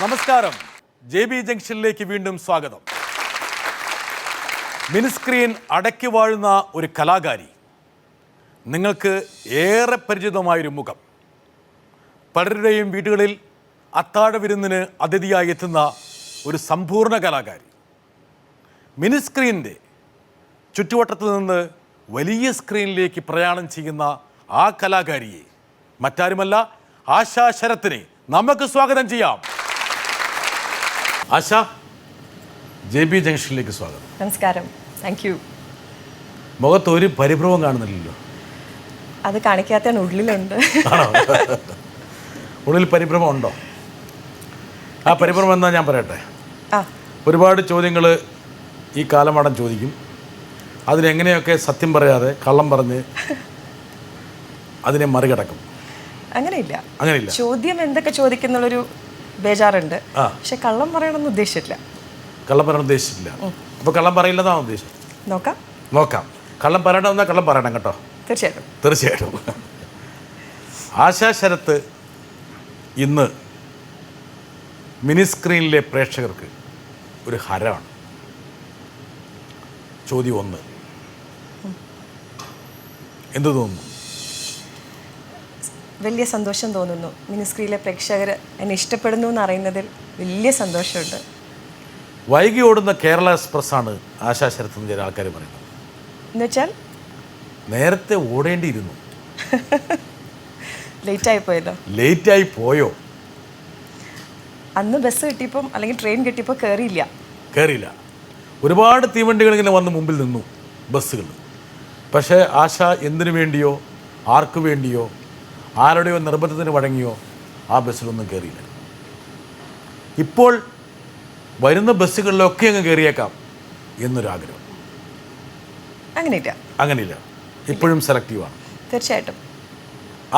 നമസ്കാരം. JB ജംഗ്ഷനിലേക്ക് വീണ്ടും സ്വാഗതം. മിനിസ്ക്രീൻ അടക്കി വാഴുന്ന ഒരു കലാകാരി, നിങ്ങൾക്ക് ഏറെ പരിചിതമായൊരു മുഖം, പലരുടെയും വീടുകളിൽ അത്താഴ വിരുന്നിന് അതിഥിയായി എത്തുന്ന ഒരു സമ്പൂർണ്ണ കലാകാരി. മിനിസ്ക്രീനിൻ്റെ ചുറ്റുവട്ടത്ത് നിന്ന് വലിയ സ്ക്രീനിലേക്ക് പ്രയാണം ചെയ്യുന്ന ആ കലാകാരിയെ മറ്റാരുമല്ല, ആശാ ശരത്തിനെ നമുക്ക് സ്വാഗതം ചെയ്യാം. ആശ, JB ജംഗ്ഷനിലേക്ക് സ്വാഗതം. നമസ്കാരം. Thank you. മുഖത്ത് ഒരു പരിഭ്രമം കാണുന്നില്ലല്ലോ. അത് കാണിക്കാത്ത ഉള്ളിലുണ്ട്. ഉള്ളിൽ പരിഭ്രമം ഉണ്ടോ? ആ പരിഭ്രമം എന്നാ ഞാൻ പറയട്ടെ. ഒരുപാട് ചോദ്യങ്ങൾ ഈ കാലമാടൻ ചോദിക്കും. അതിനെങ്ങനെയൊക്കെ സത്യം പറയാതെ കള്ളം പറഞ്ഞ് അതിനെ മറികടക്കും. അങ്ങനെയില്ല. ചോദ്യം എന്തൊക്കെ ചോദിക്കുന്നുള്ളൊരു ബേജാറുണ്ട്. പക്ഷെ കള്ളം പറയണമെന്ന് ഉദ്ദേശിച്ചിട്ടില്ല. അപ്പോൾ കള്ളം പറയില്ലെന്നാണ് ഉദ്ദേശം. നോക്കാം. കള്ളം പറയണമെന്നാൽ കള്ളം പറയണം കേട്ടോ. തീർച്ചയായിട്ടും. ആശാ ശരത്ത് ഇന്ന് മിനിസ്ക്രീനിലെ പ്രേക്ഷകർക്ക് ഒരു ഹരമാണ്. ചോദ്യം 1, എന്തു തോന്നുന്നു? വലിയ സന്തോഷം തോന്നുന്നു. മിനിസ്ക്രീനിലെ പ്രേക്ഷകർ എന്നെ ഇഷ്ടപ്പെടുന്നു എന്ന് അറിയുന്നതിൽ വലിയ സന്തോഷമുണ്ട്. വൈകി ഓടുന്ന കേരള എക്സ്പ്രസ് ആണ് ആശാ ശരത്ത് എന്ന് ചില ആൾക്കാർ പറയുന്നത്. എന്നുവെച്ചാൽ നേരത്തെ ഓടേണ്ടിയിരുന്നു. ലേറ്റായി പോയോ? അന്ന് ബസ് കിട്ടിയപ്പം അല്ലെങ്കിൽ ട്രെയിൻ കിട്ടിയപ്പോൾ കയറിയില്ല. ഒരുപാട് തീവണ്ടികൾ ഇങ്ങനെ വന്ന് മുമ്പിൽ നിന്നു, ബസ്സുകൾ. പക്ഷേ ആശ എന്തിനു വേണ്ടിയോ ആർക്കു വേണ്ടിയോ ആരുടെയോ നിർബന്ധത്തിന് വഴങ്ങിയോ ആ ബസ്സിലൊന്നും കയറിയില്ല. ഇപ്പോൾ വരുന്ന ബസ്സുകളിലൊക്കെ അങ്ങ് കയറിയേക്കാം എന്നൊരാഗ്രഹം. അങ്ങനെയില്ല. ഇപ്പോഴും സെലക്റ്റീവാണ്. തീർച്ചയായിട്ടും.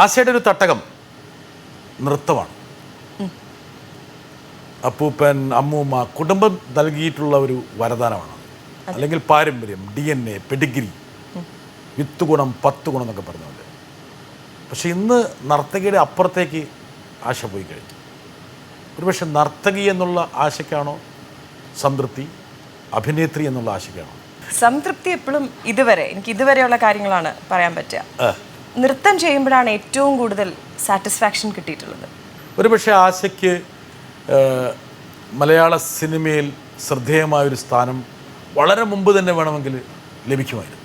ആശയുടെ ഒരു തട്ടകം നൃത്തമാണ്. അപ്പൂപ്പൻ, അമ്മൂമ്മ, കുടുംബം നൽകിയിട്ടുള്ള ഒരു വരദാനമാണ്, അല്ലെങ്കിൽ പാരമ്പര്യം, DNA, പെഡിഗ്രി, 10 ഗുണം 10 ഗുണം എന്നൊക്കെ പറഞ്ഞ പോലെ. പക്ഷെ ഇന്ന് നർത്തകിയുടെ അപ്പുറത്തേക്ക് ആശ പോയി കഴിഞ്ഞു. ഒരുപക്ഷെ നർത്തകി എന്നുള്ള ആശയ്ക്കാണോ സംതൃപ്തി, അഭിനേത്രി എന്നുള്ള ആശയ്ക്കാണോ സംതൃപ്തി? എപ്പോഴും എനിക്ക് ഇതുവരെയുള്ള കാര്യങ്ങളാണ് പറയാൻ പറ്റുക. നൃത്തം ചെയ്യുമ്പോഴാണ് ഏറ്റവും കൂടുതൽ സാറ്റിസ്ഫാക്ഷൻ കിട്ടിയിട്ടുള്ളത്. ഒരുപക്ഷെ ആശയ്ക്ക് മലയാള സിനിമയിൽ ശ്രദ്ധേയമായൊരു സ്ഥാനം വളരെ മുമ്പ് തന്നെ വേണമെങ്കിൽ ലഭിക്കുമായിരുന്നു.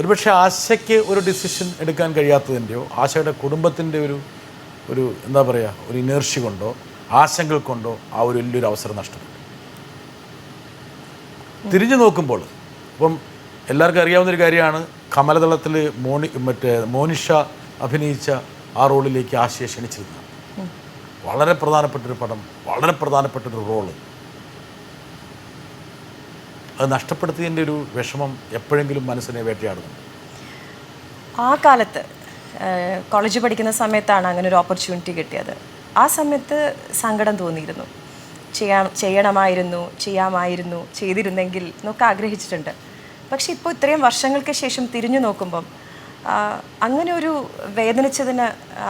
ഒരുപക്ഷെ ആശയ്ക്ക് ഒരു ഡിസിഷൻ എടുക്കാൻ കഴിയാത്തതിൻ്റെയോ ആശയുടെ കുടുംബത്തിൻ്റെ ഒരു എന്താ പറയുക, ഒരു ഇനേർഷ്യ കൊണ്ടോ ആശങ്കൾ കൊണ്ടോ ആ ഒരു വലിയൊരു അവസരം നഷ്ടപ്പെട്ടു. തിരിഞ്ഞു നോക്കുമ്പോൾ ഇപ്പം എല്ലാവർക്കും അറിയാവുന്നൊരു കാര്യമാണ്, കമലതളത്തിൽ മോനിഷ അഭിനയിച്ച ആ റോളിലേക്ക് ആശയെ ക്ഷണിച്ചിരുന്നത്. വളരെ പ്രധാനപ്പെട്ടൊരു പടം, വളരെ പ്രധാനപ്പെട്ടൊരു റോള്. അത് നഷ്ടപ്പെടുത്തിയതിൻ്റെ ഒരു വിഷമം എപ്പോഴെങ്കിലും മനസ്സിനെ വേട്ടയാടുന്നുണ്ട്. ആ കാലത്ത് കോളേജിൽ പഠിക്കുന്ന സമയത്താണ് അങ്ങനെ ഒരു ഓപ്പർച്യൂണിറ്റി കിട്ടിയത്. ആ സമയത്ത് സങ്കടം തോന്നിയിരുന്നു. ചെയ്യാമായിരുന്നു, ചെയ്തിരുന്നെങ്കിൽ എന്നൊക്കെ ആഗ്രഹിച്ചിട്ടുണ്ട്. പക്ഷെ ഇപ്പോൾ ഇത്രയും വർഷങ്ങൾക്ക് ശേഷം തിരിഞ്ഞു നോക്കുമ്പം അങ്ങനെ ഒരു വേദനിച്ചതിന്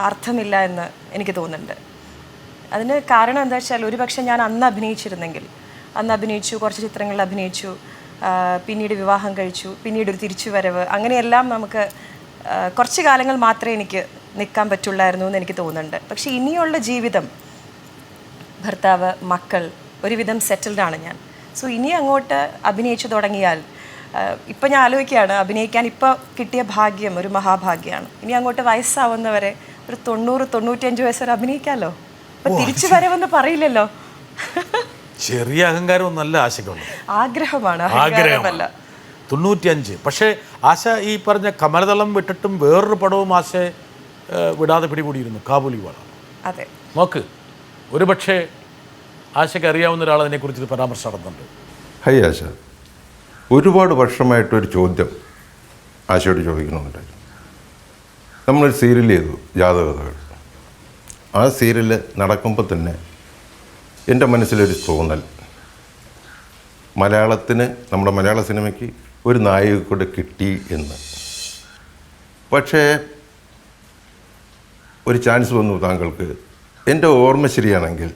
അർത്ഥമില്ല എന്ന് എനിക്ക് തോന്നുന്നുണ്ട്. അതിന് കാരണം എന്താ വെച്ചാൽ, ഒരുപക്ഷെ ഞാൻ അന്ന് അഭിനയിച്ചു, കുറച്ച് ചിത്രങ്ങളിൽ അഭിനയിച്ചു, പിന്നീട് വിവാഹം കഴിച്ചു, പിന്നീട് ഒരു തിരിച്ചുവരവ്, അങ്ങനെയെല്ലാം നമുക്ക് കുറച്ച് കാലങ്ങൾ മാത്രമേ എനിക്ക് നിൽക്കാൻ പറ്റുള്ളായിരുന്നു എന്ന് എനിക്ക് തോന്നുന്നുണ്ട്. പക്ഷേ ഇനിയുള്ള ജീവിതം, ഭർത്താവ്, മക്കൾ, ഒരുവിധം സെറ്റിൽഡാണ് ഞാൻ. സോ ഇനി അങ്ങോട്ട് അഭിനയിച്ചു തുടങ്ങിയാൽ, ഇപ്പം ഞാൻ ആലോചിക്കുകയാണ്, അഭിനയിക്കാൻ ഇപ്പോൾ കിട്ടിയ ഭാഗ്യം ഒരു മഹാഭാഗ്യമാണ്. ഇനി അങ്ങോട്ട് വയസ്സാവുന്നവരെ ഒരു 90-95 വയസ്സ് വരെ അഭിനയിക്കാമല്ലോ. അപ്പം തിരിച്ചു വരവെന്ന് പറയില്ലല്ലോ. ചെറിയ അഹങ്കാരമൊന്നല്ല ആശയ്ക്കുണ്ട്, ആഗ്രഹമല്ല. 95. പക്ഷേ ആശ ഈ പറഞ്ഞ കമലതളം വിട്ടിട്ടും വേറൊരു പടവും ആശയെ വിടാതെ പിടികൂടിയിരുന്നു, കാബൂളിവാള. അതെ, നോക്ക്, ഒരുപക്ഷെ ആശയ്ക്ക് അറിയാവുന്ന ഒരാൾ അതിനെക്കുറിച്ച് പരാമർശം നടത്തുന്നുണ്ട്. ഹൈ ആശ, ഒരുപാട് വർഷമായിട്ടൊരു ചോദ്യം ആശയോട് ചോദിക്കുന്നുണ്ട്. നമ്മളൊരു സീരിയൽ ചെയ്തു, ജാതകഥകൾ. ആ സീരിയൽ നടക്കുമ്പോൾ തന്നെ എൻ്റെ മനസ്സിലൊരു തോന്നൽ, നമ്മുടെ മലയാള സിനിമയ്ക്ക് ഒരു നായിക കൂടെ കിട്ടി എന്ന്. പക്ഷേ ഒരു ചാൻസ് വന്നു താങ്കൾക്ക് എൻ്റെ ഓർമ്മ ശരിയാണെങ്കിൽ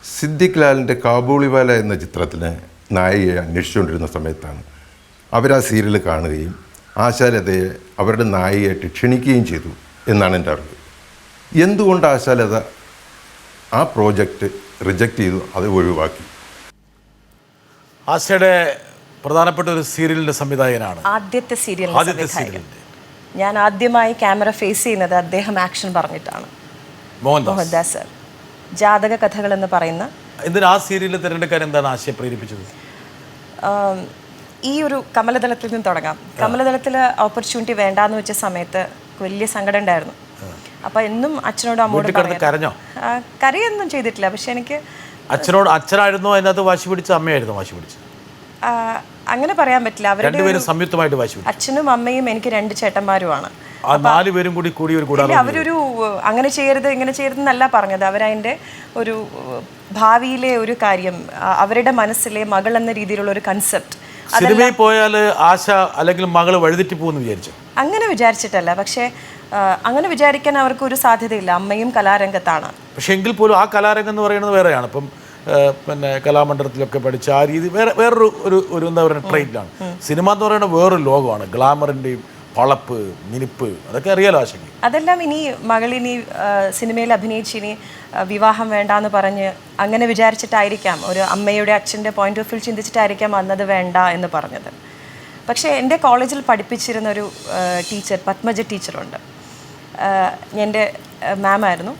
സിദ്ദിഖ് ലാലിൻ്റെ കാബൂളിവാല എന്ന ചിത്രത്തിന് നായികയെ അന്വേഷിച്ചുകൊണ്ടിരുന്ന സമയത്താണ് അവരാ സീരിയൽ കാണുകയും ആശാലതയെ അവരുടെ നായികയായിട്ട് ക്ഷണിക്കുകയും ചെയ്തു എന്നാണ് എൻ്റെ അറിവ്. എന്തുകൊണ്ട് ആശാലത ആ പ്രോജക്റ്റ് റിജക്റ്റ് ചെയ്തു, അത് ഒഴിവാക്കി? ആശയുടെ പ്രധാനപ്പെട്ട ഒരു സീരിയലിൻ്റെ സംവിധായകനാണ്. ആദ്യത്തെ ആദ്യത്തെ സീരിയൽ സീരിയലിൻ്റെ ഞാൻ ആദ്യമായി ക്യാമറ ഫേസ് ചെയ്യുന്നത് അദ്ദേഹം ആക്ഷൻ പറഞ്ഞിട്ടാണ്. മോഹൻദാസ് സർ ജാതക കഥകൾ എന്ന് പറയുന്ന. എന്തിനാ ആ സീരിയൽ തിരഞ്ഞെടുക്കാൻ എന്താണ് ആശയെ പ്രേരിപ്പിച്ചത്? ഈ ഒരു കമലതലത്തിൽ നിന്ന് തുടങ്ങാം. കമലതലത്തിൽ ഓപ്പർച്യൂണിറ്റി വേണ്ടാന്ന് വെച്ച സമയത്ത് വലിയ സങ്കടം ഉണ്ടായിരുന്നു. അപ്പം എന്നും അച്ഛനോടും അമ്മോടും കരഞ്ഞോ? കരയൊന്നും ചെയ്തിട്ടില്ല. പക്ഷെ എനിക്ക് അച്ഛനായിരുന്നോ അതിനകത്ത് വാശി പിടിച്ച, അമ്മയായിരുന്നോ വാശി പിടിച്ചത്? അങ്ങനെ പറയാൻ പറ്റില്ല. അവരുടെ സംയുക്തമായിട്ട് വാശി പിടിച്ചു. അച്ഛനും അമ്മയും എനിക്ക് 2 ചേട്ടന്മാരുമാണ്. ആ 4 പേരും കൂടി ഒരു കൂടാതെ അവരൊരു അങ്ങനെ ചെയ്യരുത് ഇങ്ങനെ ചെയ്യരുതെന്നല്ല പറഞ്ഞത്. അവരതിൻ്റെ ഒരു ഭാവിയിലെ ഒരു കാര്യം, അവരുടെ മനസ്സിലെ മകൾ എന്ന രീതിയിലുള്ള ഒരു കൺസെപ്റ്റ്. സിനിമയിൽ പോയാൽ ആശ അല്ലെങ്കിൽ മകള് വഴിതെറ്റി പോകുന്നു വിചാരിച്ചു? അങ്ങനെ വിചാരിച്ചിട്ടല്ല. പക്ഷേ അങ്ങനെ വിചാരിക്കാൻ അവർക്ക് ഒരു സാധ്യതയില്ല. അമ്മയും കലാരംഗത്താണ്. പക്ഷെ എങ്കിൽ പോലും ആ കലാരംഗം എന്ന് പറയുന്നത് വേറെയാണ്. ഇപ്പം പിന്നെ കലാമണ്ഡലത്തിലൊക്കെ പഠിച്ച ആ രീതി വേറൊരു ഒരു എന്താ പറയുക ട്രെയിനിലാണ്. സിനിമ എന്ന് പറയുന്നത് വേറൊരു ലോകമാണ്. ഗ്ലാമറിൻ്റെയും പളപ്പ്, മിനിപ്പ്, അതൊക്കെ അറിയാലോ ആശയ്ക്ക്. അതെല്ലാം ഇനി മകളിനി സിനിമയിൽ അഭിനയിച്ച് ഇനി വിവാഹം വേണ്ടാന്ന് പറഞ്ഞ് അങ്ങനെ വിചാരിച്ചിട്ടായിരിക്കാം, ഒരു അമ്മയുടെ അച്ഛൻ്റെ പോയിന്റ് ഓഫ് വ്യൂ ചിന്തിച്ചിട്ടായിരിക്കാം അന്നത് വേണ്ട എന്ന് പറഞ്ഞത്. പക്ഷേ എൻ്റെ കോളേജിൽ പഠിപ്പിച്ചിരുന്ന ഒരു ടീച്ചർ, പത്മജ ടീച്ചറുണ്ട്. എൻ്റെ മാമായിരുന്നു.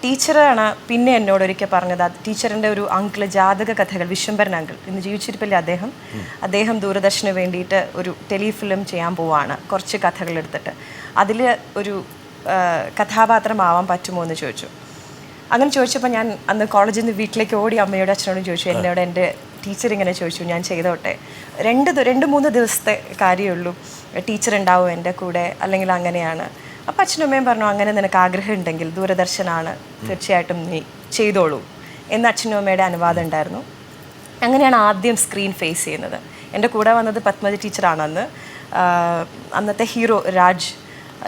ടീച്ചറാണ് പിന്നെ എന്നോട് ഒരിക്കൽ പറഞ്ഞത്, ടീച്ചറിൻ്റെ ഒരു അങ്കിള് ജാതക കഥകൾ, വിശ്വംഭരൻ അങ്കിൾ, ഇന്ന് ജീവിച്ചിരിപ്പില്ല അദ്ദേഹം ദൂരദർശന് വേണ്ടിയിട്ട് ഒരു ടെലിഫിലിം ചെയ്യാൻ പോവാണ്, കുറച്ച് കഥകൾ എടുത്തിട്ട്. അതിൽ ഒരു കഥാപാത്രമാവാൻ പറ്റുമോ എന്ന് ചോദിച്ചു. അങ്ങനെ ചോദിച്ചപ്പോൾ ഞാൻ അന്ന് കോളേജിൽ നിന്ന് വീട്ടിലേക്ക് ഓടി അമ്മയോടും അച്ഛനോടും ചോദിച്ചു. എന്നോട് എൻ്റെ ടീച്ചർ ഇങ്ങനെ ചോദിച്ചു, ഞാൻ ചെയ്തോട്ടെ, 2-3 ദിവസത്തെ കാര്യമുള്ളൂ, ടീച്ചർ ഉണ്ടാവും എൻ്റെ കൂടെ, അല്ലെങ്കിൽ അങ്ങനെയാണ്. അപ്പോൾ അച്ഛനും അമ്മയും പറഞ്ഞു, അങ്ങനെ നിനക്ക് ആഗ്രഹം ഉണ്ടെങ്കിൽ ദൂരദർശനാണ്, തീർച്ചയായിട്ടും നീ ചെയ്തോളൂ എന്ന് അച്ഛനും അമ്മയുടെ അനുവാദം ഉണ്ടായിരുന്നു. അങ്ങനെയാണ് ആദ്യം സ്ക്രീൻ ഫേസ് ചെയ്യുന്നത്. എൻ്റെ കൂടെ വന്നത് പത്മജ ടീച്ചറാണ്. അന്നത്തെ ഹീറോ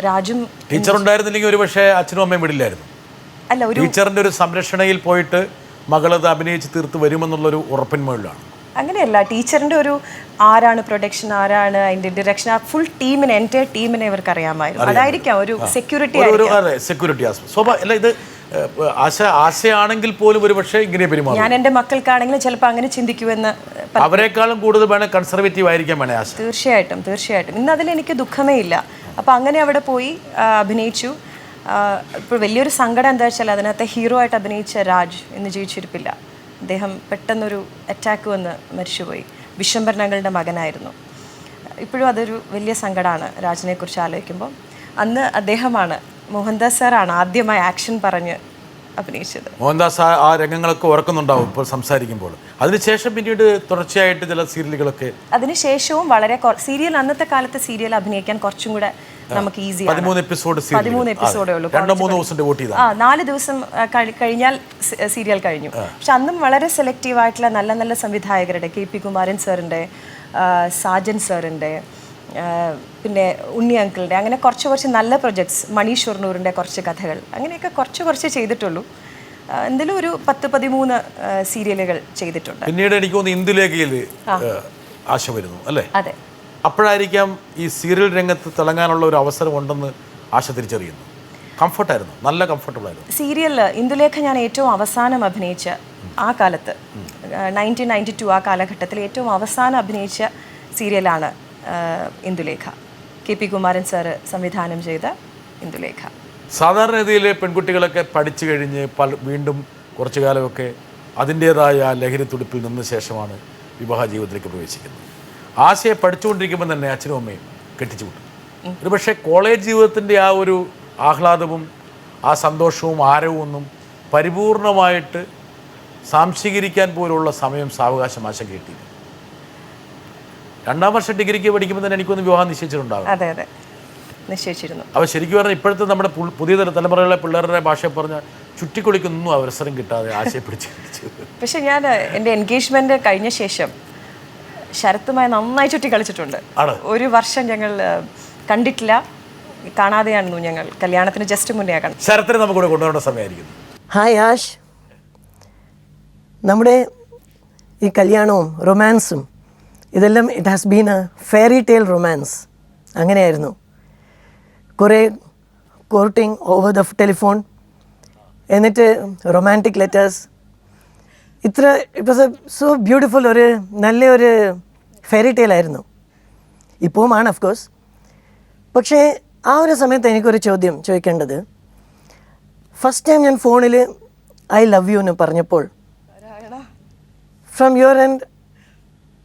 രാജും ടീച്ചർ ഉണ്ടായിരുന്നില്ലെങ്കിൽ ഒരു പക്ഷേ അച്ഛനും അമ്മയും വിടില്ലായിരുന്നു. അല്ല, ഒരു ടീച്ചറിൻ്റെ ഒരു സംരക്ഷണയിൽ പോയിട്ട് മകളത് അഭിനയിച്ച് തീർത്ത് വരുമെന്നുള്ളൊരു ഉറപ്പിന്മേലാണ്. അങ്ങനെയല്ല, ടീച്ചറിൻ്റെ ഒരു ആരാണ് പ്രൊഡക്ഷൻ, ആരാണ് അതിൻ്റെ ഡിറക്ഷൻ, ആ ഫുൾ ടീമിനെ, എൻ്റെ ടീമിനെ ഇവർക്ക് അറിയാമായിരുന്നു. അതായിരിക്കാം ഒരു സെക്യൂരിറ്റി. സെക്യൂരിറ്റി അല്ല, ഇത് ആശയാണെങ്കിൽ പോലും ഒരു പക്ഷേ ഇങ്ങനെ പെരുമാറും. ഞാൻ എൻ്റെ മക്കൾക്കാണെങ്കിലും ചിലപ്പോൾ അങ്ങനെ ചിന്തിക്കുമെന്ന്. അവരെക്കാളും കൂടുതൽ വേണേൽ കൺസർവേറ്റീവ് ആയിരിക്കാൻ വേണേ ആശ. തീർച്ചയായിട്ടും ഇന്ന് അതിലെനിക്ക് ദുഃഖമേ ഇല്ല. അപ്പോൾ അങ്ങനെ അവിടെ പോയി അഭിനയിച്ചു. ഇപ്പോൾ വലിയൊരു സങ്കടം എന്താ വെച്ചാൽ അതിനകത്തെ ഹീറോ ആയിട്ട് അഭിനയിച്ച രാജ് ഇന്ന് ജീവിച്ചിരിപ്പില്ല. അദ്ദേഹം പെട്ടെന്നൊരു അറ്റാക്ക് വന്ന് മരിച്ചുപോയി. വിശ്വംഭരനങ്ങളുടെ മകനായിരുന്നു. ഇപ്പോഴും അതൊരു വലിയ സങ്കടമാണ് രാജിനെക്കുറിച്ച് ആലോചിക്കുമ്പോൾ. അന്ന് അദ്ദേഹമാണ്, മോഹൻദാസ് സാറാണ് ആദ്യമായി ആക്ഷൻ പറഞ്ഞ് അഭിനയിച്ചത്. മോഹൻദാസ് ആ രംഗങ്ങളൊക്കെ ഓർക്കുന്നുണ്ടാവും ഇപ്പോൾ സംസാരിക്കുമ്പോൾ. അതിനുശേഷം പിന്നീട് തുടർച്ചയായിട്ട് ചില സീരിയലുകളൊക്കെ. അതിനുശേഷവും വളരെ സീരിയൽ, അന്നത്തെ കാലത്ത് സീരിയൽ അഭിനയിക്കാൻ കുറച്ചും കൂടെ നമുക്ക് ഈസി. 13 എപ്പിസോഡേ ഉള്ളൂ. 2-3 ദിവസം ഡ്യൂട്ടി ചെയ്താൽ 4 ദിവസം കഴിഞ്ഞാൽ സീരിയൽ കഴിഞ്ഞു. പക്ഷെ അന്നും വളരെ സെലക്റ്റീവ് ആയിട്ടുള്ള നല്ല നല്ല സംവിധായകരുടെ, KP കുമാരൻ സാറിൻ്റെ, സാജൻ സാറിൻ്റെ, പിന്നെ ഉണ്ണി അങ്കിളുടെ, അങ്ങനെ കുറച്ച് നല്ല പ്രൊജക്ട്സ്, മണി ഷൊർണൂറിൻ്റെ കുറച്ച് കഥകൾ, അങ്ങനെയൊക്കെ കുറച്ച് ചെയ്തിട്ടുള്ളൂ. എന്തെങ്കിലും ഒരു 10-13 സീരിയലുകൾ ചെയ്തിട്ടുണ്ട്. പിന്നീട് എനിക്ക് തോന്നുന്നു ഇന്ദുലേഖയിൽ ആശ വരുന്നു അല്ലേ? അതെ. അപ്പോഴായിരിക്കാം ഈ സീരിയൽ രംഗത്ത് തിളങ്ങാനുള്ള ഒരു അവസരം ഉണ്ടെന്ന് ആശ തിരിച്ചറിയുന്നു. കംഫർട്ടായിരുന്നു, നല്ല കംഫർട്ടബിൾ ആയിരുന്നു. സീരിയലിൽ ഇന്ദുലേഖ ഞാൻ ഏറ്റവും അവസാനം അഭിനയിച്ച ആ കാലത്ത്, 1992 ആ കാലഘട്ടത്തിൽ ഏറ്റവും അവസാനം അഭിനയിച്ച സീരിയലാണ് ഇന്ദുലേഖ. KP കുമാരൻ സാറ് സംവിധാനം ചെയ്ത ഇന്ദുലേഖ. സാധാരണ രീതിയിൽ പെൺകുട്ടികളൊക്കെ പഠിച്ചു കഴിഞ്ഞ് വീണ്ടും കുറച്ചു കാലമൊക്കെ അതിൻ്റേതായ ലഹരി തുടിപ്പിൽ നിന്ന ശേഷമാണ് വിവാഹ ജീവിതത്തിലേക്ക് പ്രവേശിക്കുന്നത്. ആശയെ പഠിച്ചുകൊണ്ടിരിക്കുമ്പോൾ തന്നെ അച്ഛനും അമ്മയും കെട്ടിച്ചു വിട്ടു. ഒരു പക്ഷേ കോളേജ് ജീവിതത്തിൻ്റെ ആ ഒരു ആഹ്ലാദവും ആ സന്തോഷവും ആരവും ഒന്നും പരിപൂർണമായിട്ട് സാംശീകരിക്കാൻ പോലുള്ള സമയം സാവകാശം ആശ കിട്ടിയില്ല. 2ാം വർഷം ഡിഗ്രിക്ക് പഠിക്കുമ്പോൾ തന്നെ എനിക്കൊന്ന് വിവാഹം നിശ്ചയിച്ചിട്ടുണ്ടാകും. അതെ, നിശ്ചയിച്ചിരുന്നു. അപ്പോൾ ശരിക്കും പറഞ്ഞാൽ ഇപ്പോഴത്തെ നമ്മുടെ പുതിയ തലമുറയിലെ പിള്ളേരുടെ ഭാഷയെ പറഞ്ഞാൽ ചുറ്റിക്കൊളിക്കൊന്നും അവസരം കിട്ടാതെ ആശയെ പിടിച്ചു. പക്ഷെ ഞാൻ എൻ്റെ എൻഗേജ്മെൻറ്റ് കഴിഞ്ഞ ശേഷം ശരത്തുമായി നന്നായി ചുറ്റി കളിച്ചിട്ടുണ്ട്. 1 വർഷം ഞങ്ങൾ കണ്ടിട്ടില്ല, കാണാതെയായിരുന്നു ഞങ്ങൾ കല്യാണത്തിന് ജസ്റ്റ് മുന്നേ കണ്ടു. ശരത്തിനെ നമുക്കിവിടെ കൊണ്ടുവരേണ്ട സമയമായിരിക്കുന്നു. ഹായ് ആഷ്, നമ്മുടെ ഈ കല്യാണവും റൊമാൻസും ഇതെല്ലാം it has been a fairy tale romance. അങ്ങനെയായിരുന്നു. കുറേ കോർട്ടിങ് ഓവർ ദ ടെലിഫോൺ, എന്നിട്ട് romantic letters. It was a so beautiful, ഒരു നല്ലൊരു ഫെയറി ടെയിലായിരുന്നു. ഇപ്പോഴുമാണ് ഓഫ് കോഴ്സ്. പക്ഷേ ആ ഒരു സമയത്ത് എനിക്കൊരു ചോദ്യം ചോദിക്കേണ്ടത്, ഫസ്റ്റ് ടൈം ഞാൻ ഫോണിൽ ഐ ലവ് യു എന്ന് പറഞ്ഞപ്പോൾ from your end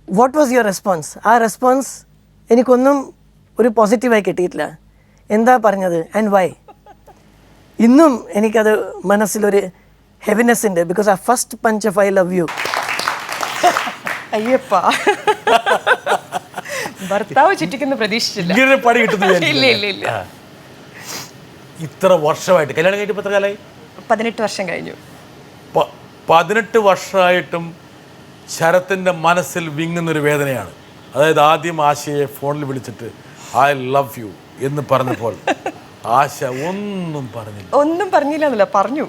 what was your response? ആ റെസ്പോൺസ് എനിക്കൊന്നും ഒരു പോസിറ്റീവായി കിട്ടിയിട്ടില്ല. എന്താ പറഞ്ഞത് ആൻഡ് വൈ? ഇന്നും എനിക്കത് മനസ്സിലൊരു ഹെവിനെസ് ഉണ്ട്. ബിക്കോസ് ആ first punch of I love you. അയ്യപ്പാ, ഭർത്താവ് ചുറ്റിക്കുന്ന പ്രതീക്ഷിച്ചില്ല. ഇങ്ങനെ പണി കിട്ടുന്നു ഇല്ല ഇല്ല ഇല്ല. ഇത്ര വർഷമായിട്ട് കല്യാണം കഴിഞ്ഞിട്ട് എത്ര കാലമായി? 18 വർഷം കഴിഞ്ഞു. 18 വർഷമായിട്ടും ശരത്തിൻ്റെ മനസ്സിൽ വിങ്ങുന്നൊരു വേദനയാണ്. അതായത് ആദ്യം ആശയെ ഫോണിൽ വിളിച്ചിട്ട് ഐ ലവ് യു എന്ന് പറഞ്ഞപ്പോൾ ആശ ഒന്നും പറഞ്ഞില്ല എന്നല്ല, പറഞ്ഞു.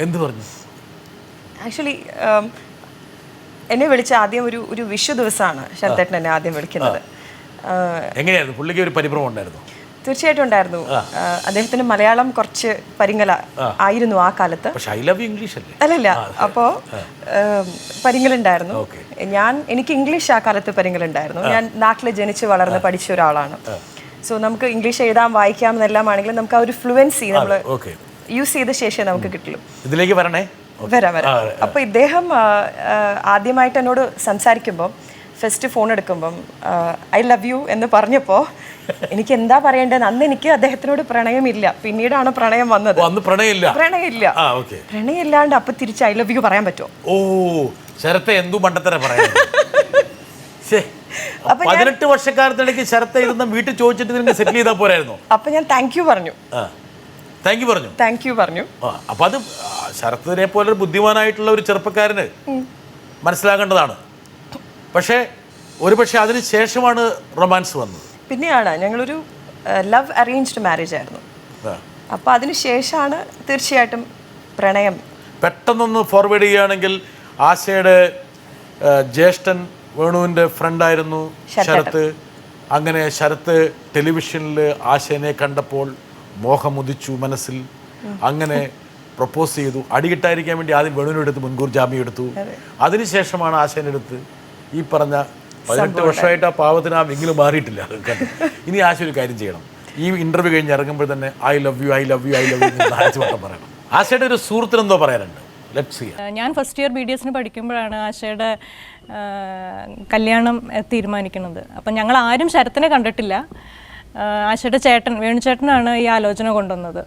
എന്ത് പറഞ്ഞു? ആക്ച്വലി എന്നെ വിളിച്ച ആദ്യം ഒരു വിഷു ദിവസമാണ് ശരത്തേട്ടൻ എന്നെ ആദ്യം വിളിക്കുന്നത്. എങ്ങനെയായിരുന്നു? പുള്ളിക്ക് ഒരു പരിഭ്രമം ഉണ്ടായിരുന്നു? തീർച്ചയായിട്ടും ഉണ്ടായിരുന്നു. അദ്ദേഹത്തിന് മലയാളം കുറച്ച് പരിങ്ങല ആയിരുന്നു ആ കാലത്ത്. അല്ലല്ല, അപ്പോൾ പരിങ്ങലുണ്ടായിരുന്നു. എനിക്ക് ഇംഗ്ലീഷ് ആ കാലത്ത് പരിങ്ങലുണ്ടായിരുന്നു. ഞാൻ നാട്ടിൽ ജനിച്ച് വളർന്ന് പഠിച്ച ഒരാളാണ്. സോ നമുക്ക് ഇംഗ്ലീഷ് എഴുതാം വായിക്കാം എന്നെല്ലാം ആണെങ്കിലും നമുക്ക് ആ ഒരു ഫ്ലുവൻസി നമ്മൾ യൂസ് ചെയ്ത ശേഷം നമുക്ക് കിട്ടുള്ളൂ. ഇതിലേക്ക് വരാം. അപ്പോൾ ഇദ്ദേഹം ആദ്യമായിട്ട് എന്നോട് സംസാരിക്കുമ്പോൾ ഫസ്റ്റ് ഫോൺ എടുക്കുമ്പം ഐ ലവ് യു എന്ന് പറഞ്ഞപ്പോൾ എനിക്ക് എന്താ പറയേണ്ടത്. അന്ന് എനിക്ക് അദ്ദേഹത്തിനോട് പ്രണയമില്ല, പിന്നീടാണ് പ്രണയം വന്നത്. പ്രണയമില്ലാണ്ട് അപ്പൊ തിരിച്ച് ഐ ലവ് യു പറയാൻ പറ്റുമോ? ഓ, ശരത്തെ എന്തു പണ്ടത്തര പറയാം. 18 വർഷക്കാലത്തിടയ്ക്ക് ശരത്തെ ഇരുന്ന വീട്ടിൽ ചോദിച്ചിട്ട് സെറ്റിൽ ചെയ്താൽ പോരായിരുന്നു. അപ്പൊ ഞാൻ താങ്ക് യു പറഞ്ഞു. അപ്പൊ അത് ശരത്തിനെ പോലെ ബുദ്ധിമാനായിട്ടുള്ള ഒരു ചെറുപ്പക്കാരന് മനസ്സിലാക്കേണ്ടതാണ്. പക്ഷേ ഒരുപക്ഷെ അതിന് ശേഷമാണ് റൊമാൻസ് വന്നത്. പിന്നെയാണ് ഞങ്ങളൊരു ലവ് അറേഞ്ച്ഡ് മാരേജ് ആയിരുന്നു. അപ്പോൾ അതിന് ശേഷമാണ് തീർച്ചയായിട്ടും പ്രണയം. പെട്ടെന്നൊന്ന് ഫോർവേഡ് ചെയ്യുകയാണെങ്കിൽ ആശയുടെ ജ്യേഷ്ഠൻ വേണുവിൻ്റെ ഫ്രണ്ടായിരുന്നു ശരത്ത്. അങ്ങനെ ശരത്ത് ടെലിവിഷനിൽ ആശയനെ കണ്ടപ്പോൾ മോഹമുദിച്ചു മനസ്സിൽ. അങ്ങനെ പ്രപ്പോസ് ചെയ്തു. അടികിട്ടായിരിക്കാൻ വേണ്ടി ആദ്യം വേണുവിനെടുത്ത് മുൻകൂർ ജാമ്യം എടുത്തു. അതിനുശേഷമാണ് ആശയനെടുത്ത് ഈ പറഞ്ഞ 18 വർഷമായിട്ട് ആ പാവത്തിന് ആ വിങ്ങിൽ മാറിയിട്ടില്ല. ഇനി ആശ ഒരു കാര്യം ചെയ്യണം, ഈ ഇന്റർവ്യൂ കഴിഞ്ഞ് ഇറങ്ങുമ്പോൾ തന്നെ ഐ ലവ് യു വട്ടം പറയണം. ആശയുടെ ഒരു സുഹൃത്തിനെന്തോ പറയാനുണ്ട്. ഞാൻ ഫസ്റ്റ് ഇയർ BDSന് പഠിക്കുമ്പോഴാണ് ആശയുടെ കല്യാണം തീരുമാനിക്കുന്നത്. അപ്പം ഞങ്ങൾ ആരും ശരത്തിനെ കണ്ടിട്ടില്ല. ആശയുടെ ചേട്ടൻ വേണുചേട്ടനാണ് ഈ ആലോചന കൊണ്ടുവന്നത്.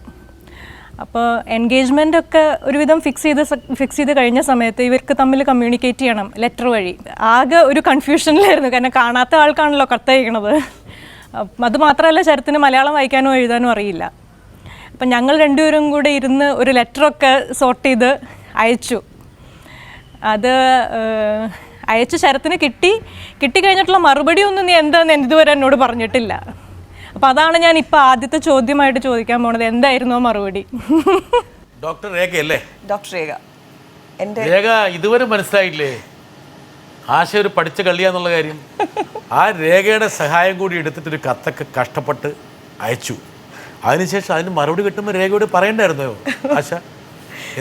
അപ്പോൾ എൻഗേജ്മെൻ്റ് ഒക്കെ ഒരുവിധം ഫിക്സ് ചെയ്ത് കഴിഞ്ഞ സമയത്ത് ഇവർക്ക് തമ്മിൽ കമ്മ്യൂണിക്കേറ്റ് ചെയ്യണം ലെറ്റർ വഴി. ആകെ ഒരു കൺഫ്യൂഷനിലായിരുന്നു, കാരണം കാണാത്ത ആൾക്കാണല്ലോ കത്തയക്കണത്. അത് മാത്രമല്ല ശരത്തിന് മലയാളം വായിക്കാനോ എഴുതാനോ അറിയില്ല. അപ്പം ഞങ്ങൾ രണ്ടുപേരും കൂടെ ഇരുന്ന് ഒരു ലെറ്ററൊക്കെ സോർട്ട് ചെയ്ത് അയച്ചു. അത് അയച്ച് ശരത്തിന് കിട്ടിക്കഴിഞ്ഞിട്ടുള്ള മറുപടി ഒന്നും നീ എന്താണെന്ന് ഇതുവരെ എന്നോട് പറഞ്ഞിട്ടില്ല. അപ്പോൾ അതാണ് ഞാൻ ഇപ്പോൾ ആദ്യത്തെ ചോദ്യമായിട്ട് ചോദിക്കാൻ പോണത്, എന്തായിരുന്നു മറുപടി? ഡോക്ടർ രേഖയല്ലേ? ഡോക്ടർ രേഖ ഇതുവരെ മനസ്സിലായില്ലേ ആശ ഒരു പഠിച്ച കള്ളിയാന്നുള്ള കാര്യം? ആ രേഖയുടെ സഹായം കൂടി എടുത്തിട്ടൊരു കത്തൊക്കെ കഷ്ടപ്പെട്ട് അയച്ചു. അതിനുശേഷം അതിന് മറുപടി കിട്ടുമ്പോൾ രേഖയോട് പറയണ്ടായിരുന്നോ ആശ?